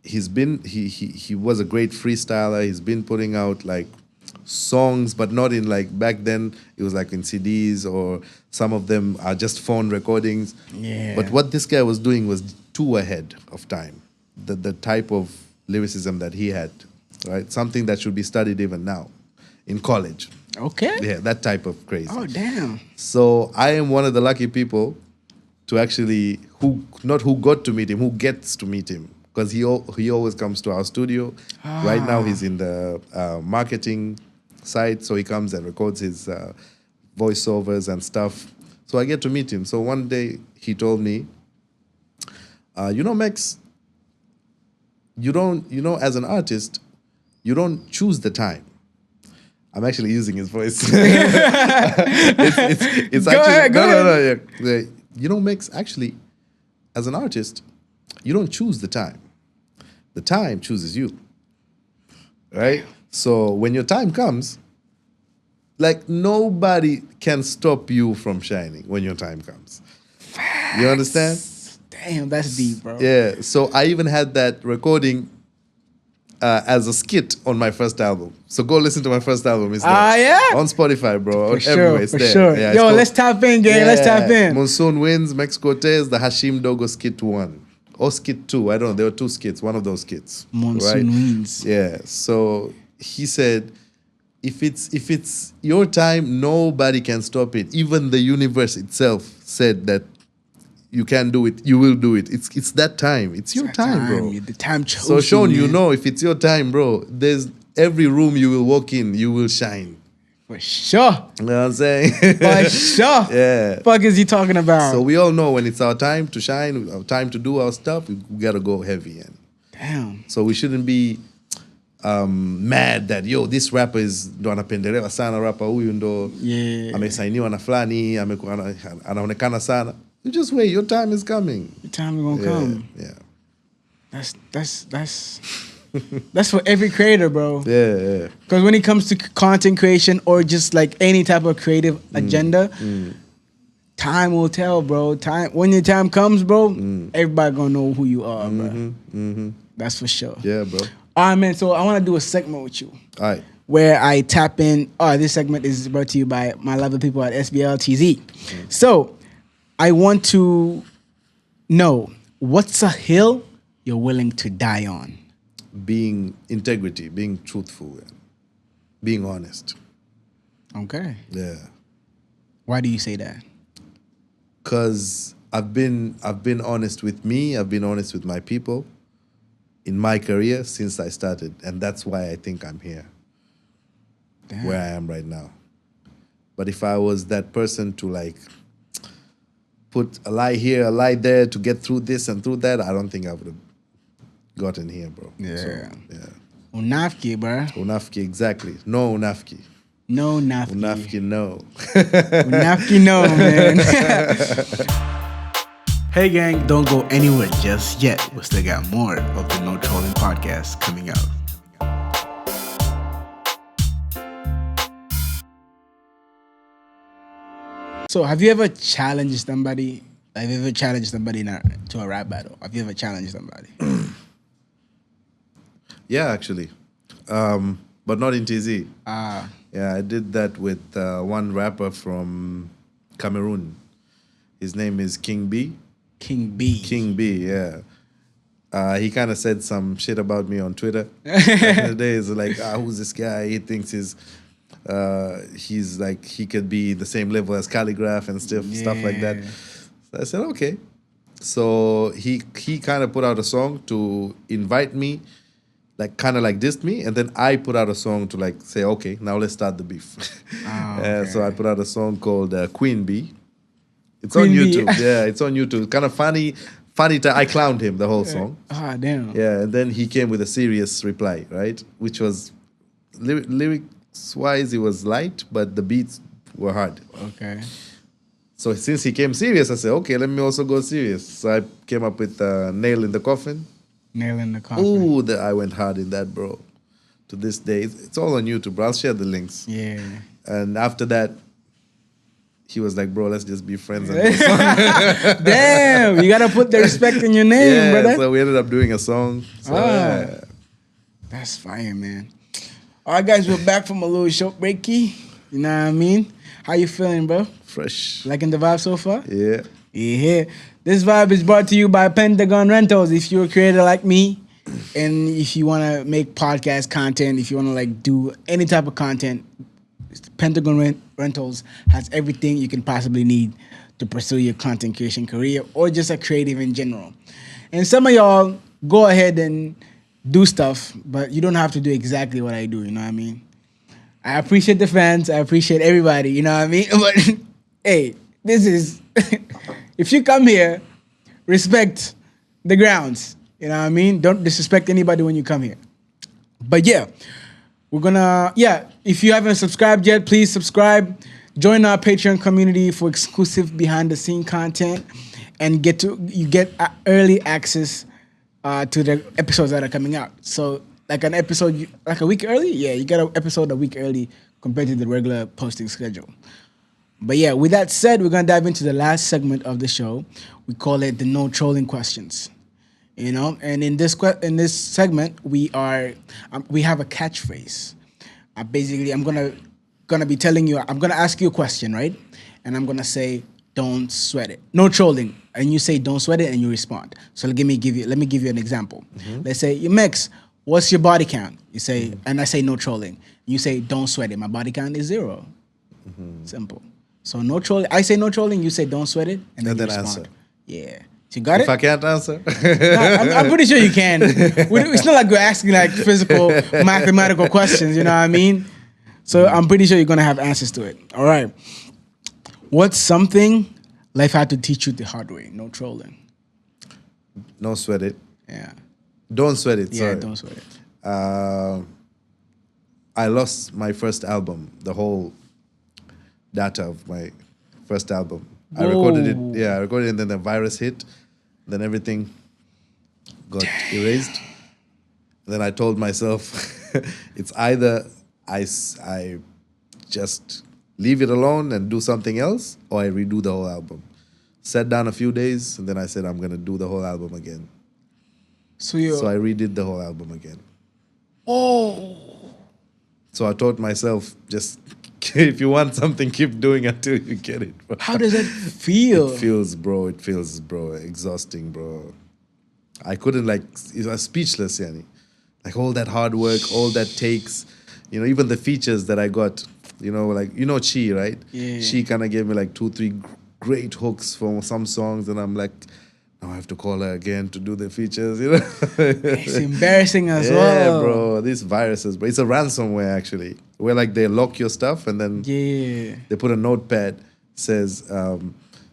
He was a great freestyler. He's been putting out like songs, but not in like back then it was like in CDs, or some of them are just phone recordings. Yeah. But what this guy was doing was too ahead of time. The type of lyricism that he had, right? Something that should be studied even now in college. Okay. Yeah, that type of crazy. Oh, damn. So I am one of the lucky people to actually who got to meet him, who gets to meet him, because he always comes to our studio. Right now he's in the marketing side, so he comes and records his voiceovers and stuff. So I get to meet him. So one day he told me, you know, Mex, as an artist, you don't choose the time. I'm actually using his voice. it's Go actually ahead. No. Yeah. You know, Mex, actually, as an artist, you don't choose the time. The time chooses you. Right? So when your time comes, like nobody can stop you from shining when your time comes. You understand? Damn, that's deep, bro. Yeah. So I even had that recording as a skit on my first album. So go listen to my first album. It's there. Yeah? On Spotify, bro. For Everywhere. It's sure, for there. sure. Yeah, it's Yo, called- let's tap in, gang. Let's tap in. Monsoon Winds, Mex Cortez, the Hashim Dogo skit 1. Or skit 2. I don't know. There were 2 skits. One of those skits. Monsoon Winds. Yeah. So he said, if it's your time, nobody can stop it. Even the universe itself said that you can do it, you will do it. It's that time. It's your time, bro. The time chose So Sean, you man. know, if it's your time, bro, there's every room you will walk in, you will shine. For sure. You know what I'm saying? For sure. Yeah. Fuck is he talking about? So we all know when it's our time to shine, our time to do our stuff, we gotta go heavy. And damn. so we shouldn't be mad that this rapper ndo anapendelewa sana, rapper huyu ndo amesainiwa na fulani, anaonekana sana. You just wait, your time is coming. Your time is gonna come. Yeah. That's for every creator, bro. Yeah. Because when it comes to content creation or just like any type of creative agenda, time will tell, bro. When your time comes, bro, everybody gonna know who you are, bro. That's for sure. Yeah, bro. All right, man. So I want to do a segment with you. All right. Where I tap in. This segment is brought to you by my lovely people at SBL Tzee. So I want to know, what's a hill you're willing to die on? Being integrity, being truthful, being honest. Okay. Yeah. Why do you say that? Because I've been honest with me. I've been honest with my people in my career since I started, and that's why I think I'm here. where I am right now. But if I was that person to like put a lie here, a lie there to get through this and through that, I don't think I would have gotten here, bro. Yeah. So, yeah. Unafki, bro. Unafki, exactly. No unafki. No nafki. Unafki, no. Unafki, no, man. Hey, gang, don't go anywhere just yet. We still got more of the No Trolling podcast coming out. So, have you ever challenged somebody? Have you ever challenged somebody to a rap battle? Have you ever challenged somebody? Yeah, actually. But not in Tzee. Yeah, I did that with one rapper from Cameroon. His name is King B. King B. King B, yeah. He kind of said some shit about me on Twitter. Back in the days, like, who's this guy? He thinks he's like, he could be the same level as Calligraph and stuff like that. So I said, okay. So he kind of put out a song to invite me, like kind of like dissed me, and then I put out a song to like say, okay, now let's start the beef. Okay. So I put out a song called Queen Bee. It's Queen on Bee. YouTube. Yeah, it's on YouTube. Kind of funny. I clowned him the whole song. Ah, damn. Yeah, and then he came with a serious reply, right? Which was lyrics-wise, it was light, but the beats were hard. Okay. So since he came serious, I said, okay, let me also go serious. So I came up with Nail in the Coffin. Nail in the coffin. Ooh, I went hard in that, bro. To this day, it's all on YouTube, bro. I'll share the links. Yeah. And after that, he was like, bro, let's just be friends. And do a song. Damn, you gotta put the respect in your name, Yeah, brother. so we ended up doing a song. So, yeah. That's fire, man. All right, guys, we're back from a little short breaky. You know what I mean? How you feeling, bro? Fresh. Liking the vibe so far? Yeah. Yeah. This vibe is brought to you by Pentagon Rentals. If you're a creator like me, and if you want to make podcast content, if you want to like do any type of content, Pentagon Rentals has everything you can possibly need to pursue your content creation career or just a creative in general. And some of y'all go ahead and do stuff, but you don't have to do exactly what I do, you know what I mean? I appreciate the fans. I appreciate everybody, you know what I mean? But hey, this is... If you come here, respect the grounds. You know what I mean? Don't disrespect anybody when you come here. But yeah, we're gonna, if you haven't subscribed yet, please subscribe. Join our Patreon community for exclusive behind the scene content and get early access to the episodes that are coming out. So like an episode, like a week early? Yeah, you get an episode a week early compared to the regular posting schedule. But yeah, with that said, we're gonna dive into the last segment of the show. We call it the No Trolling Questions. You know, and in this segment, we have a catchphrase. I'm gonna be telling you. I'm gonna ask you a question, right? And I'm gonna say, "Don't sweat it." No trolling, and you say, "Don't sweat it," and you respond. So let me give you an example. Mm-hmm. Let's say, Mex'x, what's your body count? You say, and I say, "No trolling." You say, "Don't sweat it." My body count is 0. Mm-hmm. Simple. So no trolling. I say no trolling. You say don't sweat it, and then you respond. Answer. Yeah, you got it. If I can't answer, I'm pretty sure you can. It's not like we're asking like physical, mathematical questions. You know what I mean? So I'm pretty sure you're gonna have answers to it. All right. What's something life had to teach you the hard way? No trolling. No sweat it. Yeah. Don't sweat it. Yeah, sorry. Don't sweat it. I lost my first album. The whole data of my first album. Whoa. I recorded it. Yeah, I recorded it, and then the virus hit. Then everything got erased. Then I told myself, it's either I just leave it alone and do something else, or I redo the whole album. Sat down a few days, and then I said, I'm going to do the whole album again. So I redid the whole album again. Oh. So I taught myself, just if you want something, keep doing until you get it. How does that feel? It feels, bro, exhausting, bro. I couldn't I was speechless, Yani. Like all that hard work, all that takes, even the features that I got, Tzee, right? Yeah. She kind of gave me like 2-3 great hooks for some songs, and I'm like, Now I have to call her again to do the features, you know. It's embarrassing as Yeah, well. bro. These viruses, bro. It's a ransomware actually, where like they lock your stuff and then Yeah. they put a notepad says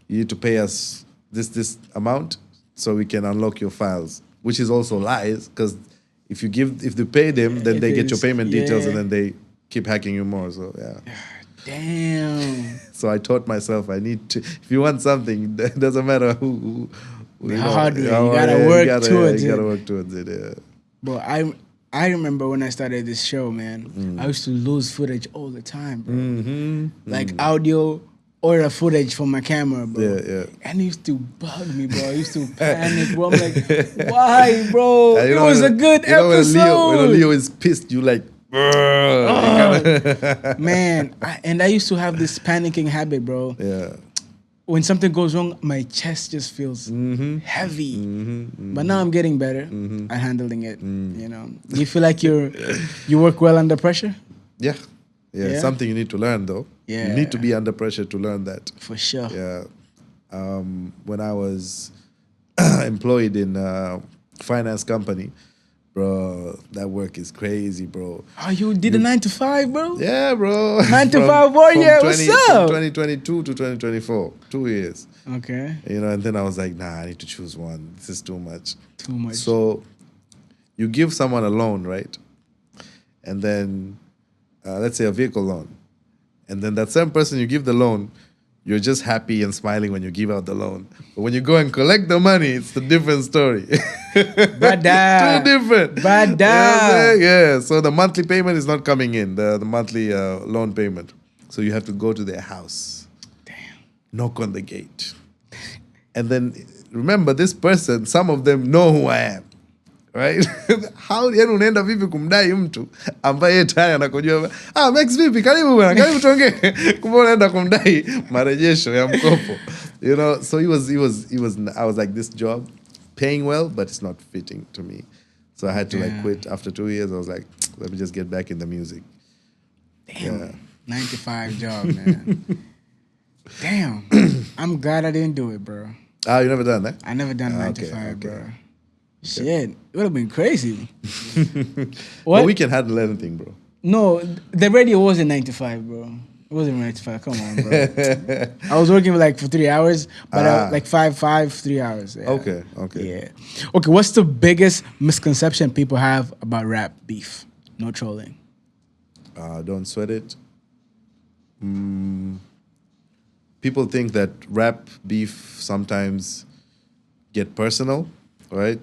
you need to pay us this amount so we can unlock your files, which is also lies because if they pay them, then If they get your it's- payment details and yeah. then they keep hacking you more. So yeah. Damn. So I taught myself I need to. If you want something, it doesn't matter who The hard way. You gotta work towards You it. gotta work towards it. Yeah. But I remember when I started this show, man, I used to lose footage all the time, bro. Like audio or a footage from my camera, bro. Yeah. And it used to bug me, bro. I used to panic, bro. I'm like, why, bro? And you It know was a when- good you know episode. When Leo is pissed, you like. Man, I used to have this panicking habit, bro. Yeah. When something goes wrong, my chest just feels heavy. But now I'm getting better at handling it. You know, do you feel like you work well under pressure? Yeah. Yeah? Something you need to learn though. Yeah. You need to be under pressure to learn that. For sure. Yeah. When I was employed in a finance company, bro, that work is crazy, bro. Oh, you did a 9 to 5, bro? Yeah, bro. 9 to 5 warrior, what's up? From 2022 to 2024, 2 years. Okay. You know, and then I was like, nah, I need to choose one. This is too much. Too much. So you give someone a loan, right? And then, let's say a vehicle loan. And then that same person you give the loan, you're just happy and smiling when you give out the loan. But when you go and collect the money, it's a different story. Brother. Too different. Brother. You know what I'm saying? Yeah. So the monthly payment is not coming in, the monthly loan payment. So you have to go to their house. Damn. Knock on the gate. And then remember, this person, some of them know who I am. Right? How yani unaenda vipi kumdai mtu ambaye yeye tayari anakujua, Mex'x vipi, karibu bwana, karibu tuongee. Kumbe unaenda kumdai marejesho ya mkopo. You know, so he was I was like, this job paying well but it's not fitting to me. So I had to like quit after 2 years. I was like, let me just get back in the music. Damn. Yeah. 9 to 5 job, man. Damn. I'm glad I didn't do it, bro. You never done that? I never done 9 to okay, 5, okay. bro. Shit. It would have been crazy. But we can handle anything, bro. No, the radio wasn't 9 to 5, bro. It wasn't 9 to 5. Come on, bro. I was working like for 3 hours, but like 3 hours. Yeah. Okay. Yeah. Okay, what's the biggest misconception people have about rap beef? No trolling. Don't sweat it. People think that rap beef sometimes get personal, right?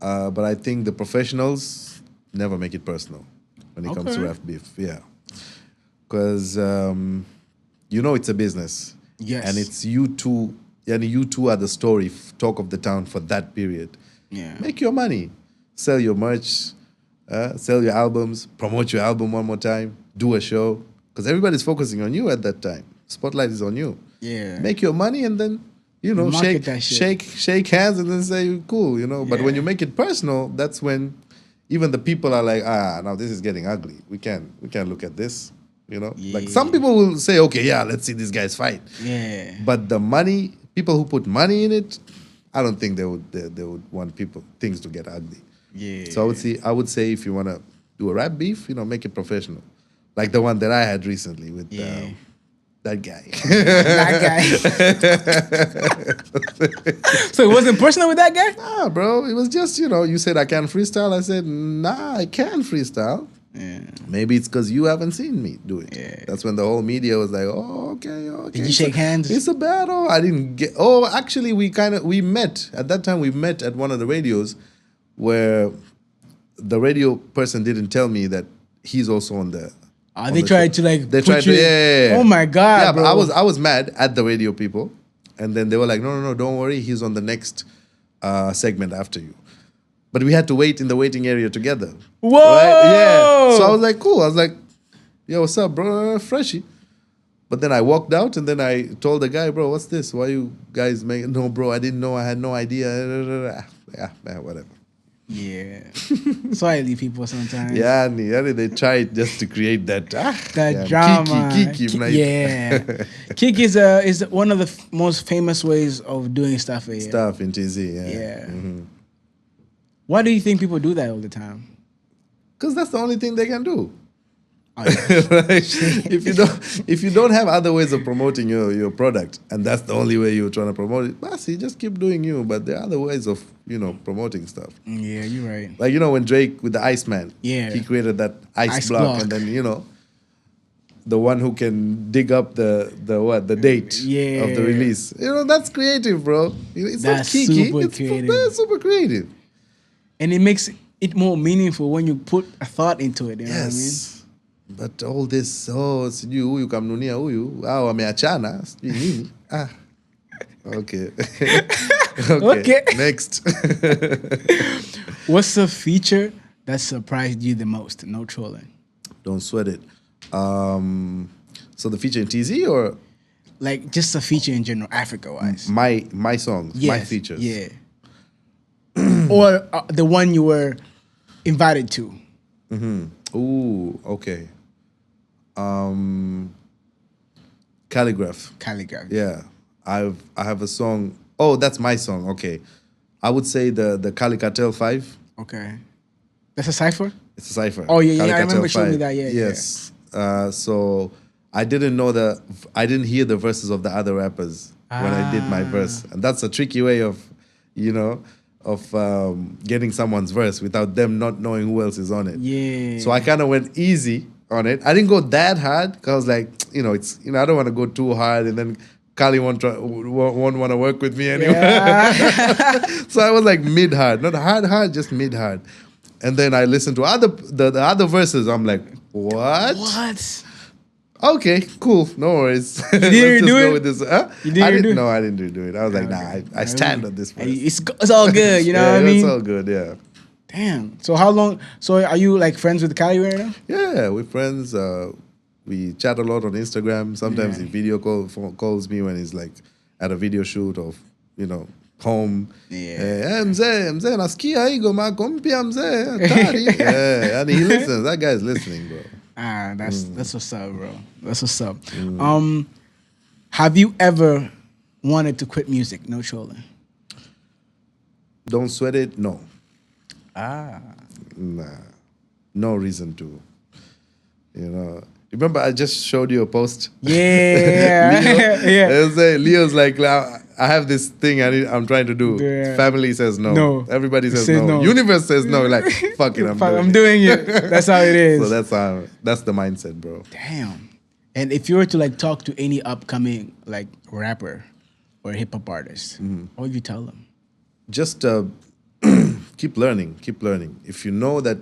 But I think the professionals never make it personal when it comes to rap beef. Yeah. Because, it's a business. Yes. And it's you two, and you two are the story, talk of the town for that period. Yeah. Make your money. Sell your merch, sell your albums, promote your album one more time, do a show. Because everybody's focusing on you at that time. Spotlight is on you. Yeah. Make your money and then, Market that shit. shake hands and then say, cool, But when you make it personal, that's when even the people are like, now this is getting ugly. We can't look at this, Like some people will say, okay, yeah, let's see these guys fight. Yeah. But the money, people who put money in it, I don't think they would want things to get ugly. Yeah. So I would say if you want to do a rap beef, make it professional. Like the one that I had recently with that guy. So it wasn't personal with that guy? Nah, bro. It was just, you said I can't freestyle. I said, nah, I can freestyle. Yeah. Maybe it's because you haven't seen me do it. Yeah. That's when the whole media was like, oh, okay. Did you shake hands? It's a battle. I didn't get... actually, we met. At that time, we met at one of the radios where the radio person didn't tell me that he's also on the... They tried to like. They tried to, yeah. Oh my god, yeah, bro. but I was mad at the radio people, and then they were like, no, don't worry, he's on the next segment after you. But we had to wait in the waiting area together. Whoa! Right? Yeah. So I was like, cool. I was like, yo, what's up, bro? Freshie. But then I walked out, and then I told the guy, bro, what's this? Why you guys making? No, bro, I didn't know. I had no idea. Yeah, man, whatever. Yeah. Slightly people sometimes. Yeah, they try just to create that That drama. Kiki, Yeah. Kiki is one of the most famous ways of doing stuff here. stuff in Tzee. Yeah. Mm-hmm. Why do you think people do that all the time? Because that's the only thing they can do. Oh, yeah. Right? if you don't have other ways of promoting your product, and that's the only way you're trying to promote it, well, see, just keep doing you. But there are other ways of promoting stuff. Yeah, you're right. Like when Drake with the Iceman, Yeah. he created that ice block, block. and then the one who can dig up the date of the release. That's creative, bro. It's That's not kiki. super It's creative. super creative. And it makes it more meaningful when you put a thought into it. You know what I mean? But all this, sijui huyu kamnunia huyu, wameachana, sijui nini. Okay. Okay. Next. What's the feature that surprised you the most? No trolling. Don't sweat it. So the feature in Tzee or Like just a feature in general, Africa-wise. my songs, my Yes, features? Yeah. Or the one you were invited to. Ooh, okay. Calligraph. Calligraph. Yeah. I have a song. Oh, that's my song. Okay. I would say the Cali Cartel 5. Okay. That's a cipher? It's a cipher. Oh, yeah, Cali I remember Cartel showing me 5. that. Yeah, yes. So I didn't hear the verses of the other rappers when I did my verse. And that's a tricky way of getting someone's verse without them not knowing who else is on it. Yeah. So I kind of went easy on it. I didn't go that hard because I was like, I don't want to go too hard and then Kali won't want to work with me anymore. Yeah. So I was like mid-hard, not hard, just mid-hard. And then I listened to the other verses. I'm like, what? What? Okay, cool, no worries. didn't Let's just do go it? with this. Huh? You didn't do it? No, I didn't do it. I was like, nah, I stand on this verse. It's all good, you know Yeah, what I mean? it's all good, yeah. Damn. So how long? So are you like friends with Cali right now? Yeah, we're friends. We chat a lot on Instagram. Sometimes he calls me when he's like at a video shoot of, home. Yeah. Mzee, nasikia higo mako mpya mzee, hatari. Yeah, and he listens. That guy's listening, bro. That's what's up, bro. That's what's up. Have you ever wanted to quit music? No trolling. Don't sweat it. No. Nah. No reason to. Remember I just showed you a post? Yeah. Yeah. Leo's like, I have this thing I'm trying to do. Yeah. Family says no. No. Everybody says Says no. no. Universe says no. Like, fuck it, I'm doing it. That's how it is. So that's the mindset, bro. Damn. And if you were to like talk to any upcoming like rapper or hip hop artist, what would you tell them? Just keep learning. If you know that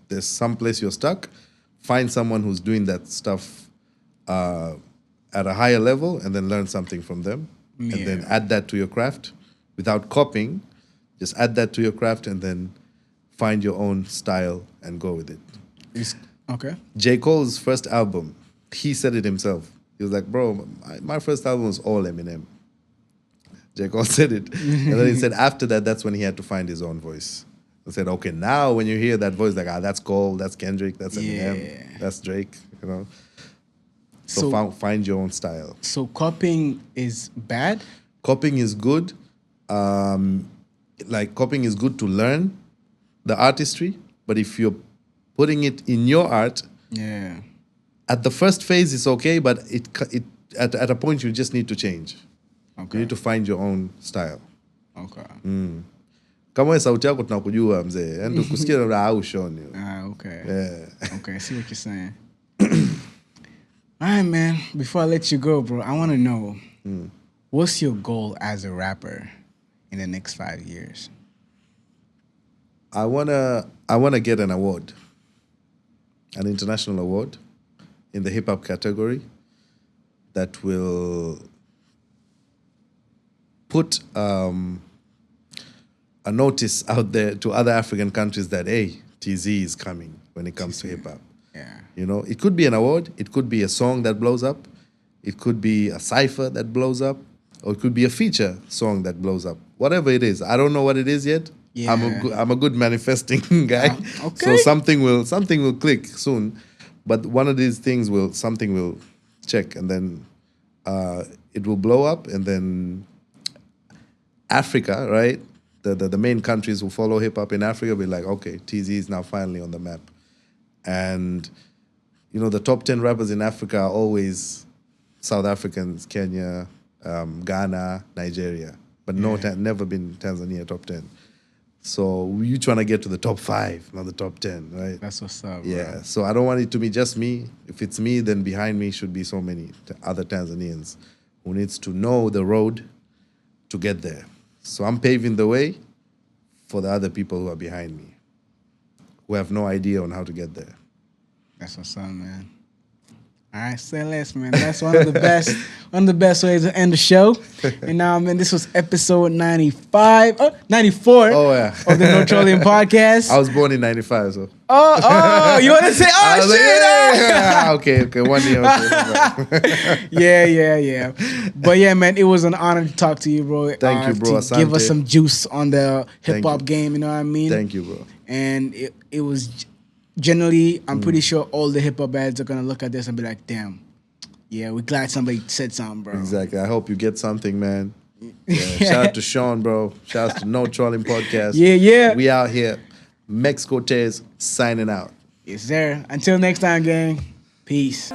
there's some place you're stuck, find someone who's doing that stuff at a higher level and then learn something from them. Yeah. And then add that to your craft without copying. Just add that to your craft and then find your own style and go with it. Okay. J. Cole's first album, he said it himself. He was like, bro, my first album was all Eminem. J. Cole said it. And then he said after that, that's when he had to find his own voice. I said, okay, now when you hear that voice, like, that's Cole, that's Kendrick, that's Eminem, that's Drake, So find your own style. So copying is bad? Copying is good. Copying is good to learn the artistry, but if you're putting it in your art, Yeah. at the first phase it's okay, but at a point you just need to change. Okay. You need to find your own style. Okay. Kama wewe sauti yako tunakujua mzee, yani tukusikia na ushoni. Okay. Yeah. Okay, I see what you're saying. All right, man. Before I let you go, bro, I want to know what's your goal as a rapper in the next 5 years? I wanna get an award, an international award, in the hip hop category that will put a notice out there to other African countries that, hey, Tzee is coming when it comes to hip hop. Yeah. It could be an award, it could be a song that blows up, it could be a cipher that blows up, or it could be a feature song that blows up. Whatever it is, I don't know what it is yet, Yeah. I'm a good manifesting guy. Okay. So something will click soon. But one of these things something will check, and then it will blow up, and then Africa, right? The main countries who follow hip hop in Africa will be like, okay, Tzee is now finally on the map. And the top 10 rappers in Africa are always South Africans, Kenya, Ghana, Nigeria, but never been Tanzania top 10. So you trying to get to the top 5, not the top 10, right? That's what's up, Yeah. bro. So I don't want it to be just me. If it's me, then behind me should be so many other Tanzanians who needs to know the road to get there. So I'm paving the way for the other people who are behind me, who have no idea on how to get there. That's what's up, man. All right, say less, man. That's one of the best ways to end the show. And now, man, this was episode 94 Oh, yeah. of the No Trolling Podcast. I was born in 95, so. Oh, you want to say, I was shit. Okay, 1 year. Okay. Yeah. But yeah, man, it was an honor to talk to you, bro. Thank you, bro. To give us Asante. some juice on the hip Thank hop you. game, you know what I mean? Thank you, bro. And it was generally, I'm pretty sure all the hip hop ads are gonna look at this and be like, damn, yeah, we're glad somebody said something, bro. Exactly. I hope you get something, man. Yeah. Shout out to Sean, bro. Shout out to No Trolling Podcast. Yeah. We out here. Mex Cortez signing out. Yes, sir. Until next time, gang. Peace.